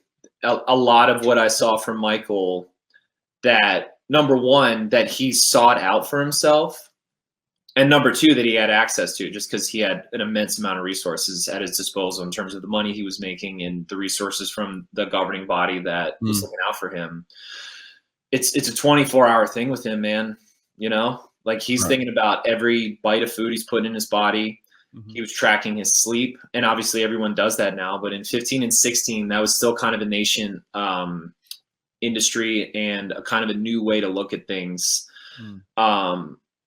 A lot of what I saw from Michael, that number one, that he sought out for himself, and number two, that he had access to, just because he had an immense amount of resources at his disposal in terms of the money he was making and the resources from the governing body that was looking out for him. It's a 24-hour thing with him, man. Like he's thinking about every bite of food he's putting in his body. He was tracking his sleep, and obviously everyone does that now. But in 15 and 16, that was still kind of a nascent industry and a kind of a new way to look at things.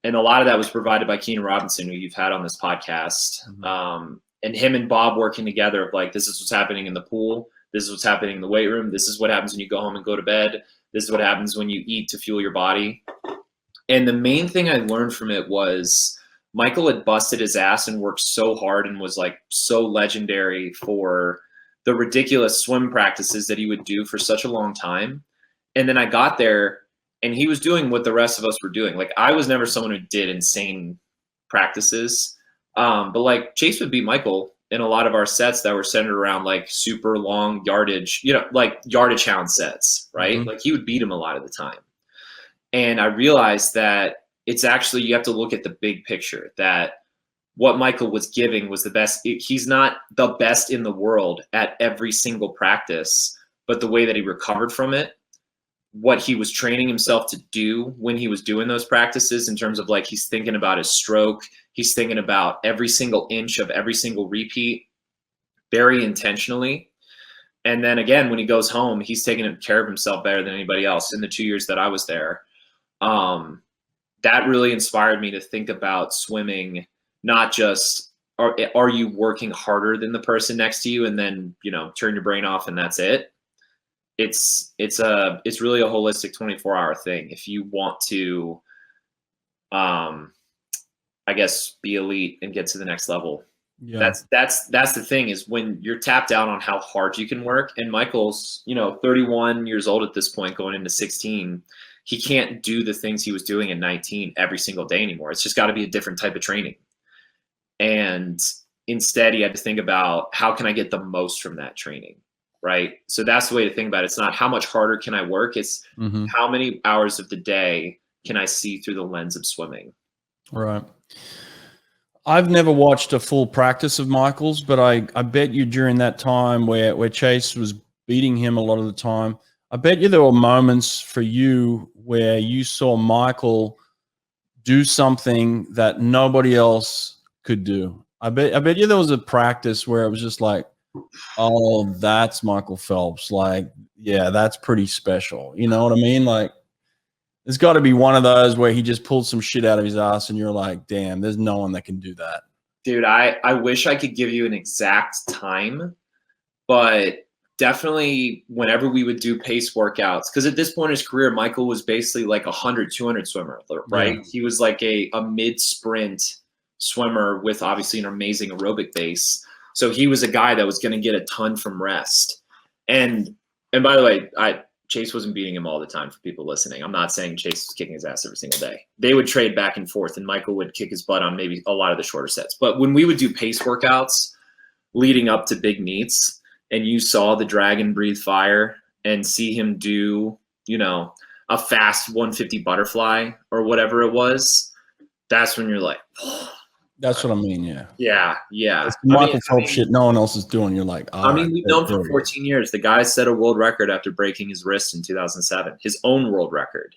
And a lot of that was provided by Keenan Robinson, who you've had on this podcast. And him and Bob working together of like, this is what's happening in the pool. This is what's happening in the weight room. This is what happens when you go home and go to bed. This is what happens when you eat to fuel your body. And the main thing I learned from it was Michael had busted his ass and worked so hard and was like so legendary for the ridiculous swim practices that he would do for such a long time. And then I got there and he was doing what the rest of us were doing. Like I was never someone who did insane practices. But like Chase would beat Michael in a lot of our sets that were centered around like super long yardage, you know, like yardage hound sets, right? Like he would beat him a lot of the time. And I realized that it's actually, you have to look at the big picture, that what Michael was giving was the best. He's not the best in the world at every single practice, but the way that he recovered from it, what he was training himself to do when he was doing those practices in terms of like, he's thinking about his stroke. He's thinking about every single inch of every single repeat very intentionally. And then again, when he goes home, he's taking care of himself better than anybody else in the 2 years that I was there. That really inspired me to think about swimming, not just are you working harder than the person next to you and then, you know, turn your brain off and that's it. It's really a holistic 24-hour thing. If you want to, I guess, be elite and get to the next level. Yeah. That's the thing, is when you're tapped out on how hard you can work. And Michael's, you know, 31 years old at this point, going into 16. He can't do the things he was doing at 19 every single day anymore. It's just got to be a different type of training. And instead, he had to think about, how can I get the most from that training, right? So that's the way to think about it. It's not how much harder can I work. It's how many hours of the day can I see through the lens of swimming. Right. I've never watched a full practice of Michael's, but I bet you during that time where Chase was beating him a lot of the time, I bet you there were moments for you where you saw Michael do something that nobody else could do. I bet you there was a practice where it was just like, oh, that's Michael Phelps. Like, yeah, that's pretty special. You know what I mean? Like, there's got to be one of those where he just pulled some shit out of his ass and you're like, damn, there's no one that can do that. Dude, I wish I could give you an exact time, but definitely whenever we would do pace workouts, because at this point in his career, Michael was basically like 100, 200 swimmer, right? Yeah. He was like a mid-sprint swimmer with obviously an amazing aerobic base. So he was a guy that was going to get a ton from rest. And by the way, Chase wasn't beating him all the time for people listening. I'm not saying Chase was kicking his ass every single day. They would trade back and forth, and Michael would kick his butt on maybe a lot of the shorter sets. But when we would do pace workouts leading up to big meets, and you saw the dragon breathe fire and see him do, you know, a fast 150 butterfly or whatever it was, that's when you're like, oh. That's what I mean, yeah. Yeah. It's Michael Phelps shit no one else is doing. You're like, we've known for 14 years. The guy set a world record after breaking his wrist in 2007, his own world record.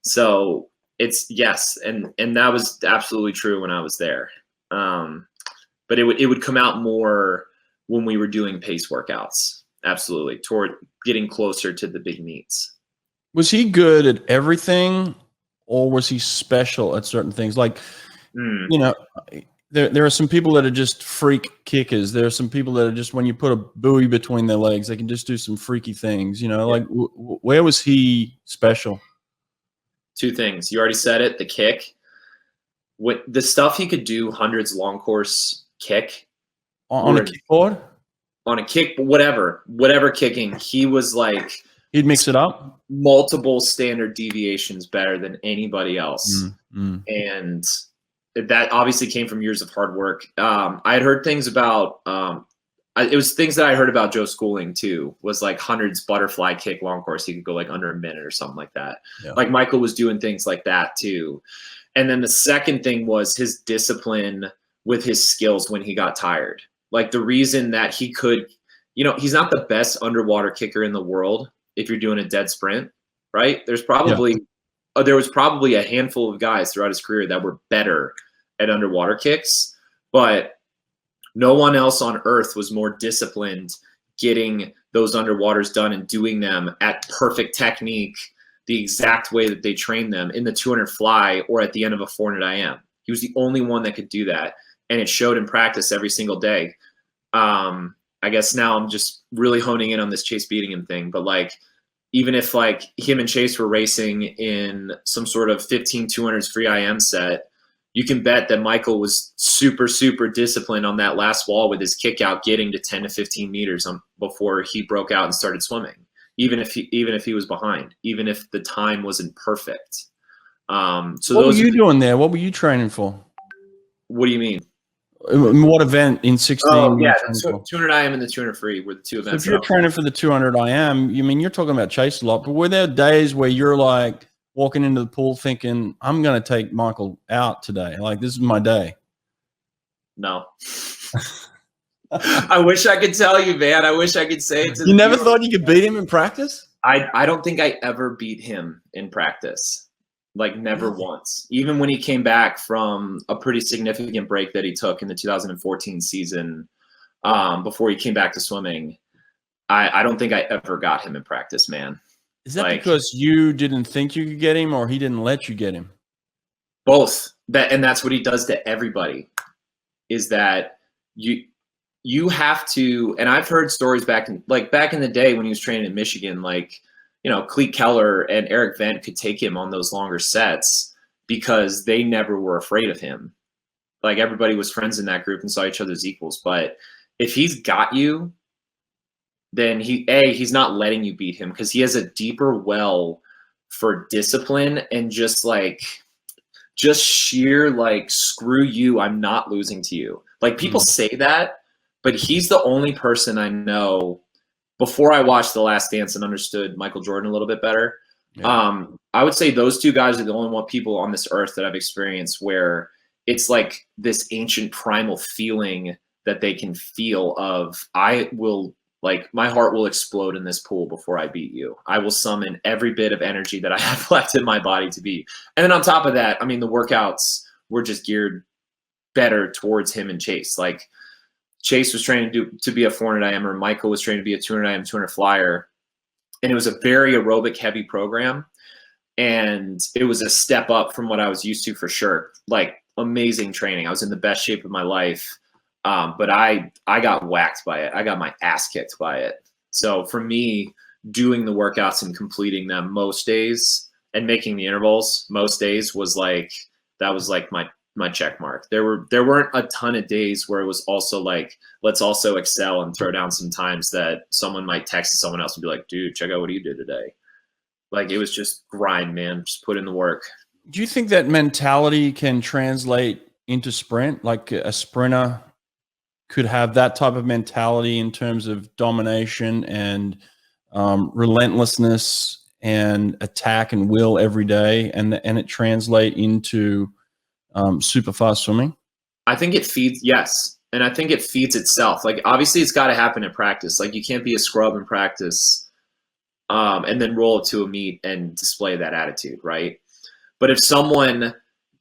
So it's, yes, and that was absolutely true when I was there. But it would come out more when we were doing pace workouts, absolutely, toward getting closer to the big meets. Was he good at everything, or was he special at certain things? Like, you know, there are some people that are just freak kickers. There are some people that are just, when you put a buoy between their legs, they can just do some freaky things, you know, like where was he special? Two things. You already said it, the kick. With the stuff he could do, hundreds long course kick. On a kickboard? On a kick, whatever kicking, he was like, he'd mix it up, multiple standard deviations better than anybody else. And that obviously came from years of hard work. I had heard things about, it was things that I heard about Joe Schooling too, was like hundreds butterfly kick long course. He could go like under a minute or something like that. Yeah. Like Michael was doing things like that too. And then the second thing was his discipline with his skills when he got tired. Like the reason that he could, you know, he's not the best underwater kicker in the world if you're doing a dead sprint, right? There was probably a handful of guys throughout his career that were better at underwater kicks, but no one else on earth was more disciplined getting those underwaters done and doing them at perfect technique, the exact way that they trained them in the 200 fly or at the end of a 400 IM. He was the only one that could do that. And it showed in practice every single day. I guess now I'm just really honing in on this Chase beating him thing. But like, even if like him and Chase were racing in some sort of 15 200s free IM set, you can bet that Michael was super, super disciplined on that last wall with his kick out, getting to 10 to 15 meters before he broke out and started swimming. Even if he was behind, even if the time wasn't perfect. So what were you doing there? What were you training for? What do you mean? What event in 16? Oh yeah, the 200 IM and the 200 free were the two events. So if you're training for the 200 IM, you mean you're talking about Chase a lot, but were there days where you're like walking into the pool thinking, I'm going to take Michael out today? Like, this is my day. No. I wish I could tell you, man. I wish I could say it to you. Never thought you could beat him in practice? I don't think I ever beat him in practice. Like, never once. Even when he came back from a pretty significant break that he took in the 2014 season, before he came back to swimming, I don't think I ever got him in practice, man. Is that like, because you didn't think you could get him, or he didn't let you get him? Both. And that's what he does to everybody, is that you have to, and I've heard stories back in the day when he was training in Michigan, like, you know, Cleet Keller and Eric Vent could take him on those longer sets because they never were afraid of him. Like, everybody was friends in that group and saw each other as equals. But if he's got you, then he's not letting you beat him, because he has a deeper well for discipline and just sheer, like, screw you, I'm not losing to you. Like, people say that, but he's the only person I know, before I watched The Last Dance and understood Michael Jordan a little bit better, I would say those two guys are the only people on this earth that I've experienced where it's like this ancient primal feeling that they can feel of, my heart will explode in this pool before I beat you. I will summon every bit of energy that I have left in my body to beat. And then on top of that, I mean, the workouts were just geared better towards him and Chase. Like, Chase was training to be a 400 IMer. Michael was training to be a 200 IM, 200 flyer. And it was a very aerobic heavy program. And it was a step up from what I was used to, for sure. Like, amazing training. I was in the best shape of my life. But I got whacked by it. I got my ass kicked by it. So for me, doing the workouts and completing them most days and making the intervals most days was like my check mark. There weren't a ton of days where it was also like, let's also excel and throw down some times that someone might text someone else and be like, dude, check out what you did today. Like, it was just grind, man. Just put in the work. Do you think that mentality can translate into sprint? Like, a sprinter could have that type of mentality in terms of domination and relentlessness and attack and will every day, and it translate into super fast swimming? I think it feeds, yes. And I think it feeds itself. Like, obviously it's got to happen in practice. Like, you can't be a scrub in practice and then roll it to a meet and display that attitude, right? But if someone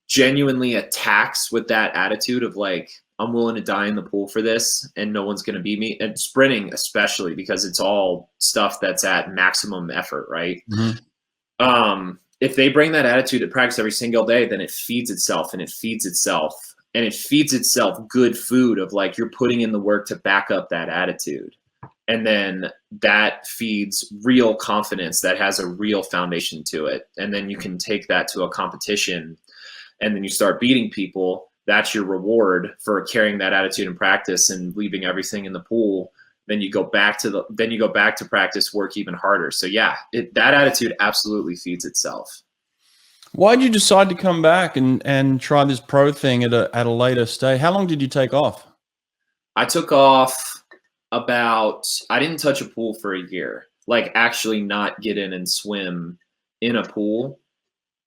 genuinely attacks with that attitude of like, I'm willing to die in the pool for this and no one's going to beat me, and sprinting especially, because it's all stuff that's at maximum effort, right? Mm-hmm. If they bring that attitude to practice every single day, then it feeds itself and it feeds itself and it feeds itself good food of like, you're putting in the work to back up that attitude. And then that feeds real confidence that has a real foundation to it. And then you can take that to a competition and then you start beating people. That's your reward for carrying that attitude in practice and leaving everything in the pool. Then you go back to practice, work even harder. So yeah, that attitude absolutely feeds itself. Why did you decide to come back and try this pro thing at a later stage? How long did you take off? I took off I didn't touch a pool for a year. Like, actually not get in and swim in a pool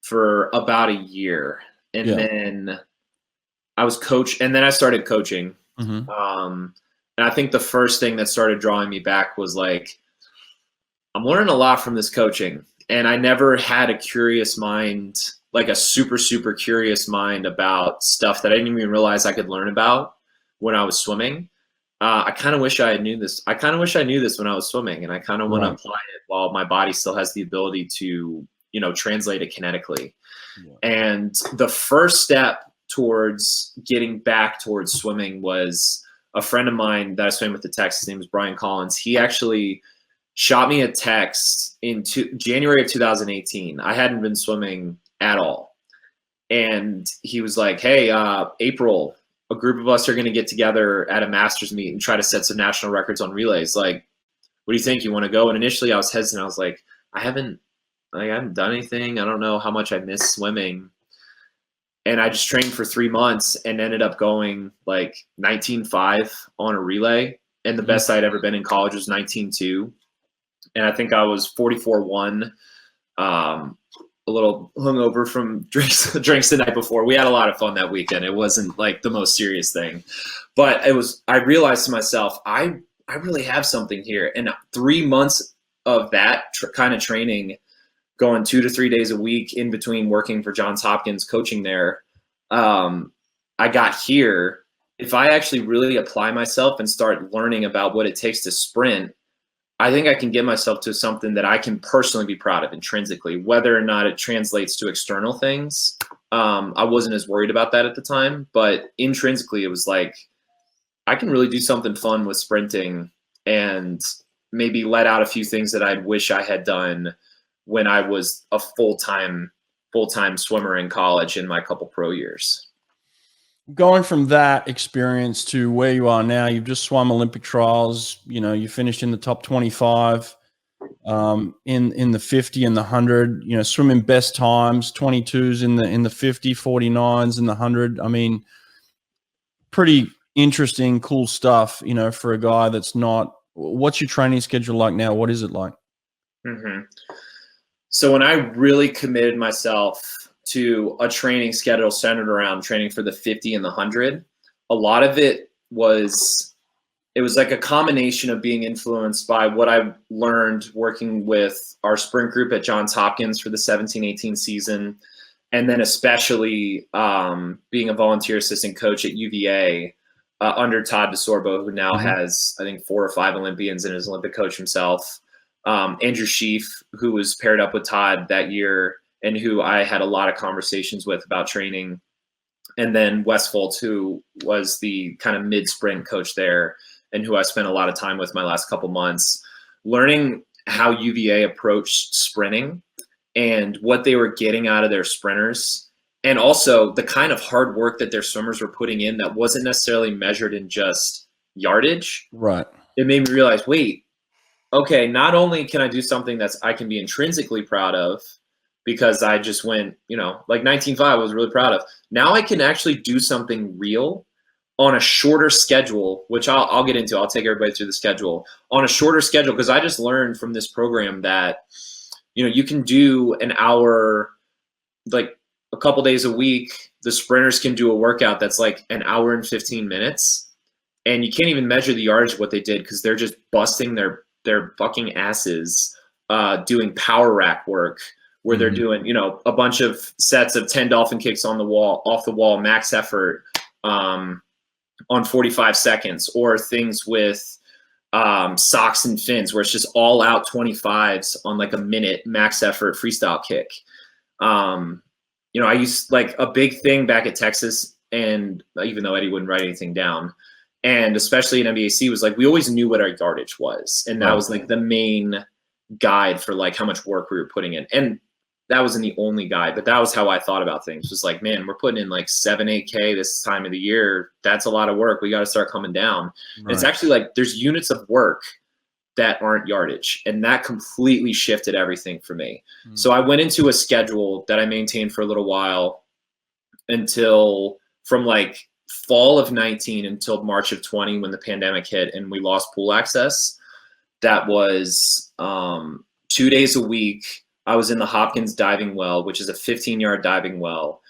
for about a year. And then I was and then I started coaching. Mm-hmm. And I think the first thing that started drawing me back was like, I'm learning a lot from this coaching. And I never had a curious mind, like a super, super curious mind about stuff that I didn't even realize I could learn about when I was swimming. I kind of wish I knew this. I kind of wish I knew this when I was swimming, and I kind of want to Right. apply it while my body still has the ability to, translate it kinetically. Yeah. And the first step towards getting back towards swimming was a friend of mine that I swam with at Texas. His name was Brian Collins. He actually shot me a text in January of 2018. I hadn't been swimming at all. And he was like, hey, April, a group of us are going to get together at a Masters meet and try to set some national records on relays. Like, what do you think? You want to go? And initially I was hesitant. I was like, I haven't done anything. I don't know how much I miss swimming. And I just trained for 3 months and ended up going like 19.5 on a relay. And the best I'd ever been in college was 19.2. And I think I was 44.1, a little hungover from drinks the night before. We had a lot of fun that weekend. It wasn't like the most serious thing, but I realized to myself, I really have something here. And 3 months of that kind of training, going 2 to 3 days a week in between working for Johns Hopkins, coaching there, I got here. If I actually really apply myself and start learning about what it takes to sprint, I think I can get myself to something that I can personally be proud of intrinsically. Whether or not it translates to external things, I wasn't as worried about that at the time, but intrinsically it was like, I can really do something fun with sprinting and maybe let out a few things that I wish I had done when I was a full-time swimmer in college in my couple pro years. Going from that experience to where you are now, you've just swum Olympic trials. You finished in the top 25 in the 50 and the 100. Swimming best times, 22s in the 50, 49s in the 100. I mean, pretty interesting, cool stuff. For a guy that's not. What's your training schedule like now? What is it like? Mm-hmm. So when I really committed myself to a training schedule centered around training for the 50 and the 100, a lot of it was like a combination of being influenced by what I learned working with our sprint group at Johns Hopkins for the 17-18 season, and then especially being a volunteer assistant coach at UVA under Todd DeSorbo, who now has, I think, 4 or 5 Olympians and is an Olympic coach himself. Andrew Sheaf, who was paired up with Todd that year and who I had a lot of conversations with about training. And then Wes Fultz, who was the kind of mid-sprint coach there and who I spent a lot of time with my last couple months, learning how UVA approached sprinting and what they were getting out of their sprinters, and also the kind of hard work that their swimmers were putting in that wasn't necessarily measured in just yardage. Right. It made me realize, wait, okay, not only can I do something I can be intrinsically proud of because I just went, like 19.5 I was really proud of. Now I can actually do something real on a shorter schedule, which I'll get into. I'll take everybody through the schedule on a shorter schedule, because I just learned from this program that, you can do an hour, like a couple days a week. The sprinters can do a workout that's like an hour and 15 minutes. And you can't even measure the yardage of what they did because they're just busting their fucking asses doing power rack work where they're doing, a bunch of sets of 10 dolphin kicks off the wall, max effort on 45 seconds, or things with socks and fins where it's just all out 25s on like a minute max effort freestyle kick. I used like a big thing back at Texas, and even though Eddie wouldn't write anything down, and especially in NBAC, was like, we always knew what our yardage was. And that was like the main guide for like how much work we were putting in. And that wasn't the only guide, but that was how I thought about things. It was like, man, we're putting in like 7-8K this time of the year. That's a lot of work. We got to start coming down. Right. And it's actually like, there's units of work that aren't yardage. And that completely shifted everything for me. So I went into a schedule that I maintained for a little while until from like fall of 19 until March of 20, when the pandemic hit and we lost pool access. That was 2 days a week. I was in the Hopkins diving well, which is a 15-yard diving well,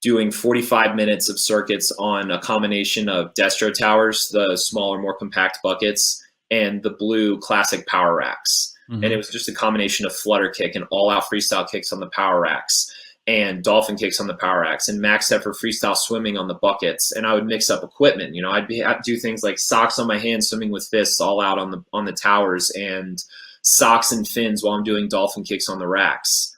doing 45 minutes of circuits on a combination of destro towers, the smaller, more compact buckets, and the blue classic power racks. And it was just a combination of flutter kick and all-out freestyle kicks on the power racks. and dolphin kicks on the power axe, and max effort freestyle swimming on the buckets. And I would mix up equipment. You know, I'd do things like socks on my hands, swimming with fists all out on the towers, and socks and fins while I'm doing dolphin kicks on the racks,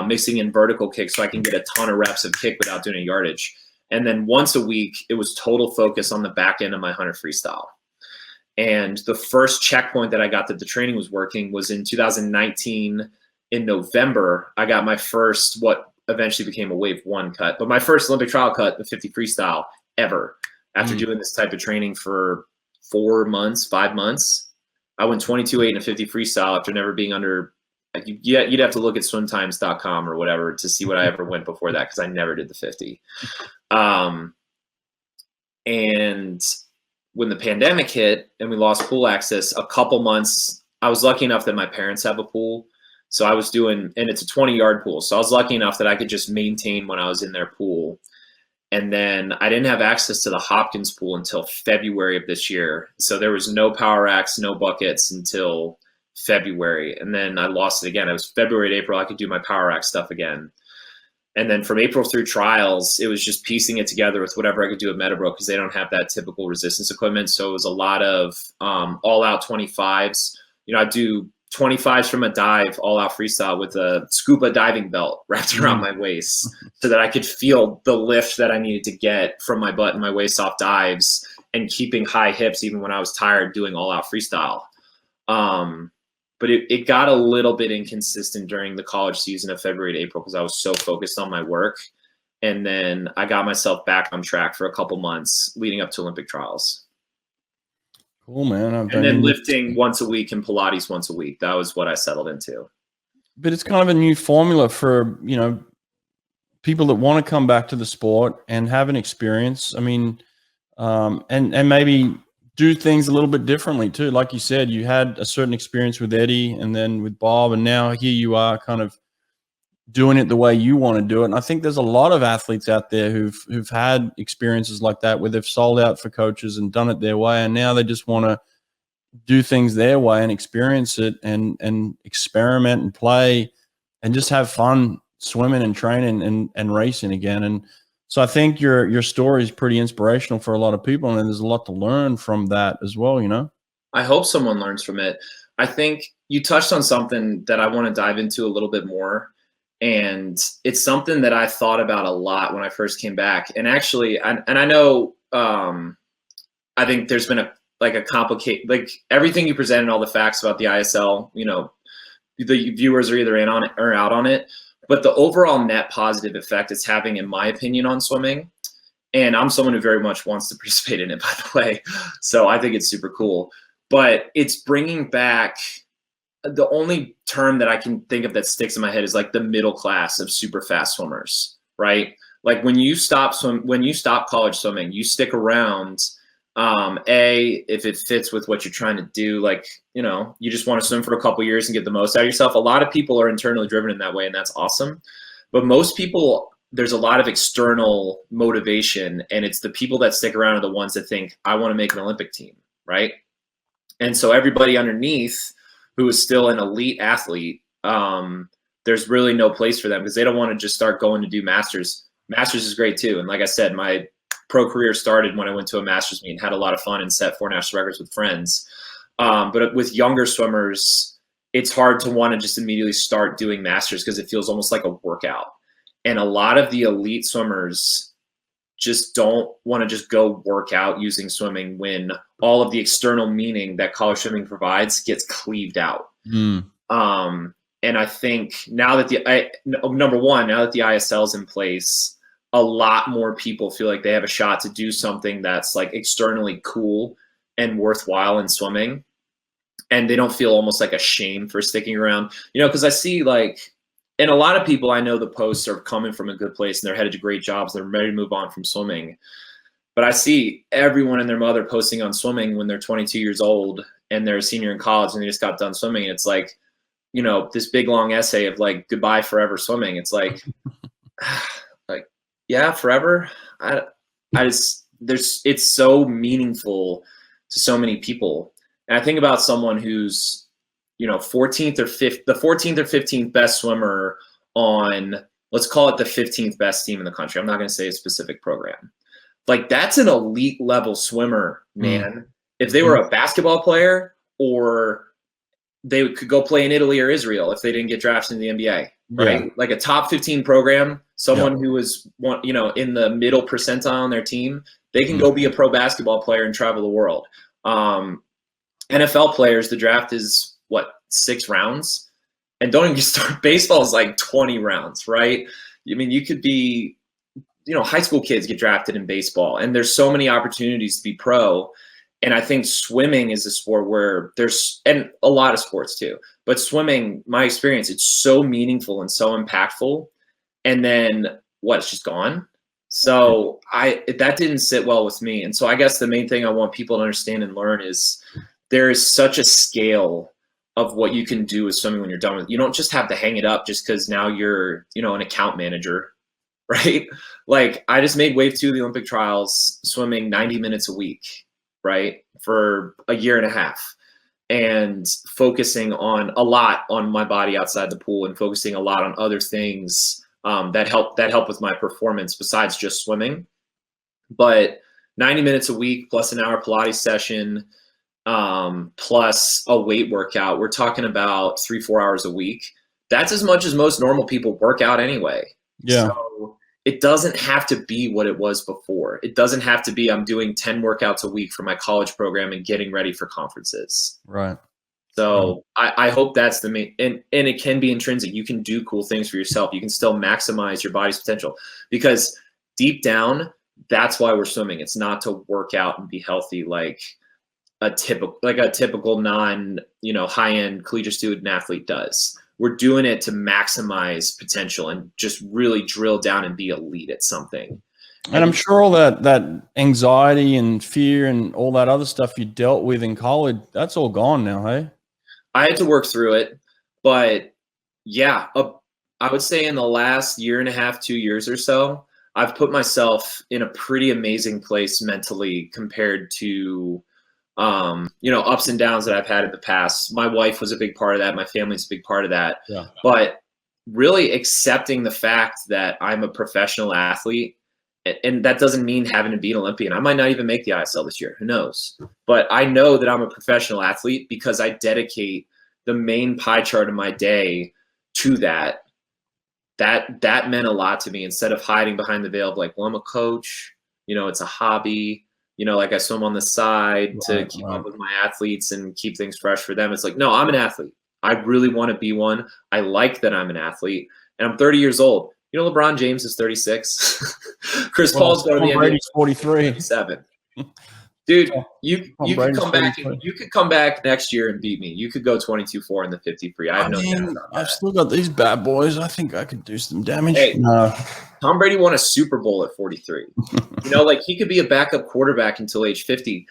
mixing in vertical kicks so I can get a ton of reps of kick without doing a yardage. And then once a week, it was total focus on the back end of my 100 freestyle. And the first checkpoint that I got that the training was working was in 2019 in November. I got my first, what eventually became a wave 1 cut, but my first Olympic trial cut, the 50 freestyle ever, after doing this type of training for 5 months. I went 22.8 in a 50 freestyle after never being under, like, you'd have to look at swimtimes.com or whatever to see what I ever went before that, because I never did the 50. And when the pandemic hit and we lost pool access, a couple months, I was lucky enough that my parents have a pool. So I was doing, and it's a 20-yard pool. So I was lucky enough that I could just maintain when I was in their pool. And then I didn't have access to the Hopkins pool until February of this year. So there was no power axe, no buckets until February. And then I lost it again. It was February to April. I could do my power axe stuff again. And then from April through trials, it was just piecing it together with whatever I could do at Meadowbrook, because they don't have that typical resistance equipment. So it was a lot of all-out 25s. You know, I do 25s from a dive, all-out freestyle with a scuba diving belt wrapped around my waist so that I could feel the lift that I needed to get from my butt and my waist off dives, and keeping high hips even when I was tired doing all-out freestyle. But it got a little bit inconsistent during the college season of February to April because I was so focused on my work. And then I got myself back on track for a couple months leading up to Olympic trials. Cool, man. And then lifting once a week and Pilates once a week. That was what I settled into. But it's kind of a new formula for, you know, people that want to come back to the sport and have an experience. I mean, and maybe do things a little bit differently too. Like you said, you had a certain experience with Eddie and then with Bob, and now here you are kind of doing it the way you want to do it. And I think there's a lot of athletes out there who've had experiences like that where they've sold out for coaches and done it their way, and now they just want to do things their way and experience it and experiment and play and just have fun swimming and training and racing again. And so I think your story is pretty inspirational for a lot of people, and there's a lot to learn from that as well, you know? I hope someone learns from it. I think you touched on something that I want to dive into a little bit more. And it's something that I thought about a lot when I first came back. And actually, I know, I think there's been a complicated, like everything you presented, all the facts about the ISL, you know, the viewers are either in on it or out on it. But the overall net positive effect it's having, in my opinion, on swimming, and I'm someone who very much wants to participate in it, by the way, so I think it's super cool, but it's bringing back, the only term that I can think of that sticks in my head is like the middle class of super fast swimmers, right? Like when you stop college swimming, you stick around, if it fits with what you're trying to do, like, you know, you just want to swim for a couple years and get the most out of yourself. A lot of people are internally driven in that way, and that's awesome. But most people, there's a lot of external motivation, and it's the people that stick around are the ones that think, I want to make an Olympic team, right? And so everybody underneath who is still an elite athlete, there's really no place for them because they don't want to just start going to do masters. Masters is great too. And like I said, my pro career started when I went to a masters meet and had a lot of fun and set 4 national records with friends. But with younger swimmers, it's hard to want to just immediately start doing masters because it feels almost like a workout. And a lot of the elite swimmers just don't want to just go work out using swimming when all of the external meaning that college swimming provides gets cleaved out. And I think now that number one, now that the ISL is in place, a lot more people feel like they have a shot to do something that's like externally cool and worthwhile in swimming. And they don't feel almost like a shame for sticking around, you know, because I see like, and a lot of people I know the posts are coming from a good place and they're headed to great jobs. They're ready to move on from swimming. But I see everyone and their mother posting on swimming when they're 22 years old and they're a senior in college and they just got done swimming. And it's like, you know, this big long essay of like, goodbye forever swimming. It's like, like, yeah, forever. It's so meaningful to so many people. And I think about someone who's, you know, the 14th or 15th best swimmer on let's call it the 15th best team in the country. I'm not going to say a specific program. Like, that's an elite level swimmer, man. If they were a basketball player, or they could go play in Italy or Israel if they didn't get drafted in the NBA, right? Like a top 15 program, someone who was, in the middle percentile on their team, they can go be a pro basketball player and travel the world. NFL players, the draft is 6 rounds? And don't even start, baseball is like 20 rounds, right? I mean, you could be, high school kids get drafted in baseball, and there's so many opportunities to be pro. And I think swimming is a sport where and a lot of sports too, but swimming, my experience, it's so meaningful and so impactful. And then it's just gone. So that didn't sit well with me. And so I guess the main thing I want people to understand and learn is there is such a scale of what you can do with swimming when you're done with it. You don't just have to hang it up just because now you're, an account manager, right? Like, I just made wave 2 of the Olympic trials, swimming 90 minutes a week, right, for a year and a half, and focusing a lot on my body outside the pool, and focusing a lot on other things that help with my performance besides just swimming. But 90 minutes a week plus an hour Pilates session, plus a weight workout, we're talking about 3-4 hours a week. That's as much as most normal people work out anyway. Yeah. So it doesn't have to be what it was before. It doesn't have to be I'm doing 10 workouts a week for my college program and getting ready for conferences. Right. So I hope that's the main, and it can be intrinsic. You can do cool things for yourself. You can still maximize your body's potential, because deep down, that's why we're swimming. It's not to work out and be healthy like a typical non, high-end collegiate student athlete does. We're doing it to maximize potential and just really drill down and be elite at something. And I'm sure all that anxiety and fear and all that other stuff you dealt with in college, that's all gone now, hey? I had to work through it, but yeah, I would say in the last year and a half, 2 years or so, I've put myself in a pretty amazing place mentally compared to ups and downs that I've had in the past. My wife was a big part of that. My family's a big part of that. Yeah. But really accepting the fact that I'm a professional athlete, and that doesn't mean having to be an Olympian. I might not even make the ISL this year. Who knows? But I know that I'm a professional athlete because I dedicate the main pie chart of my day to that. That meant a lot to me, instead of hiding behind the veil of like, well, I'm a coach, it's a hobby. Like I swim on the side to keep up with my athletes and keep things fresh for them. It's like, no, I'm an athlete. I really want to be one. I like that I'm an athlete, and I'm 30 years old. LeBron James is 36. Chris Paul's going to the NBA. 43. 7. Dude, you could come back. You could come back next year and beat me. You could go 22-4 in the 50 free. I have no doubt about that. I've still got these bad boys. I think I could do some damage. Hey, Tom Brady won a Super Bowl at 43. He could be a backup quarterback until age 50.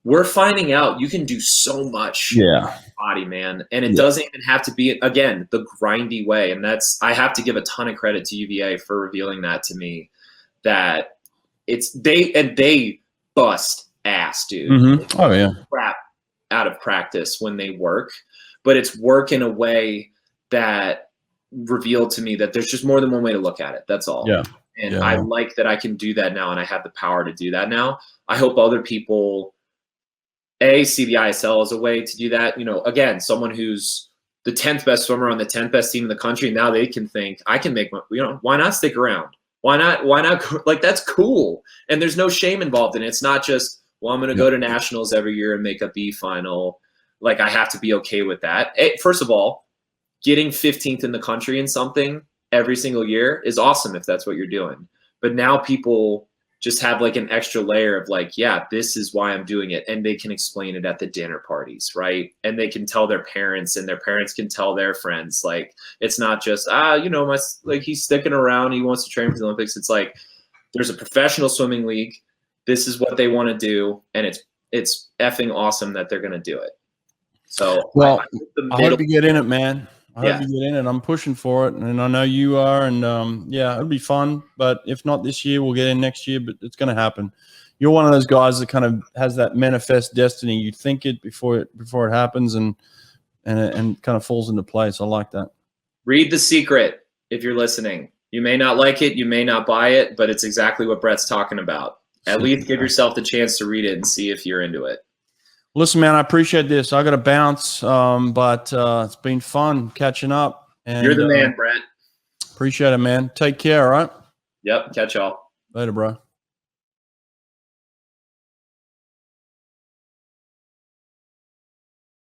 We're finding out you can do so much with your body, man. And it doesn't even have to be, again, the grindy way. And I have to give a ton of credit to UVA for revealing that to me, that they bust ass, dude. Mm-hmm. Oh, yeah. Crap out of practice when they work, but it's work in a way that revealed to me that there's just more than one way to look at it. That's all. Yeah. And I like that I can do that now, and I have the power to do that now. I hope other people see the ISL as a way to do that. Again, someone who's the 10th best swimmer on the 10th best team in the country, now they can think, I can make why not stick around? Why not? Like, that's cool. And there's no shame involved in it. It's not just, well, I'm going to go to nationals every year and make a B final. Like, I have to be okay with that. First of all, getting 15th in the country in something every single year is awesome if that's what you're doing. But now people just have like an extra layer of like, yeah, this is why I'm doing it. And they can explain it at the dinner parties, right? And they can tell their parents, and their parents can tell their friends. Like, it's not just, he's sticking around, he wants to train for the Olympics. It's like, there's a professional swimming league. This is what they want to do. And it's effing awesome that they're going to do it. So, well, I hope you get in it, man. I hope you get in it. I'm pushing for it, and I know you are. And it'll be fun. But if not this year, we'll get in next year. But it's going to happen. You're one of those guys that kind of has that manifest destiny. You think it before it happens, and kind of falls into place. I like that. Read The Secret if you're listening. You may not like it, you may not buy it, but it's exactly what Brett's talking about. At least give yourself the chance to read it and see if you're into it. Listen, man, I appreciate this. I got to bounce, but it's been fun catching up. And, You're the man, Brett. Appreciate it, man. Take care, all right? Yep. Catch y'all. Later, bro.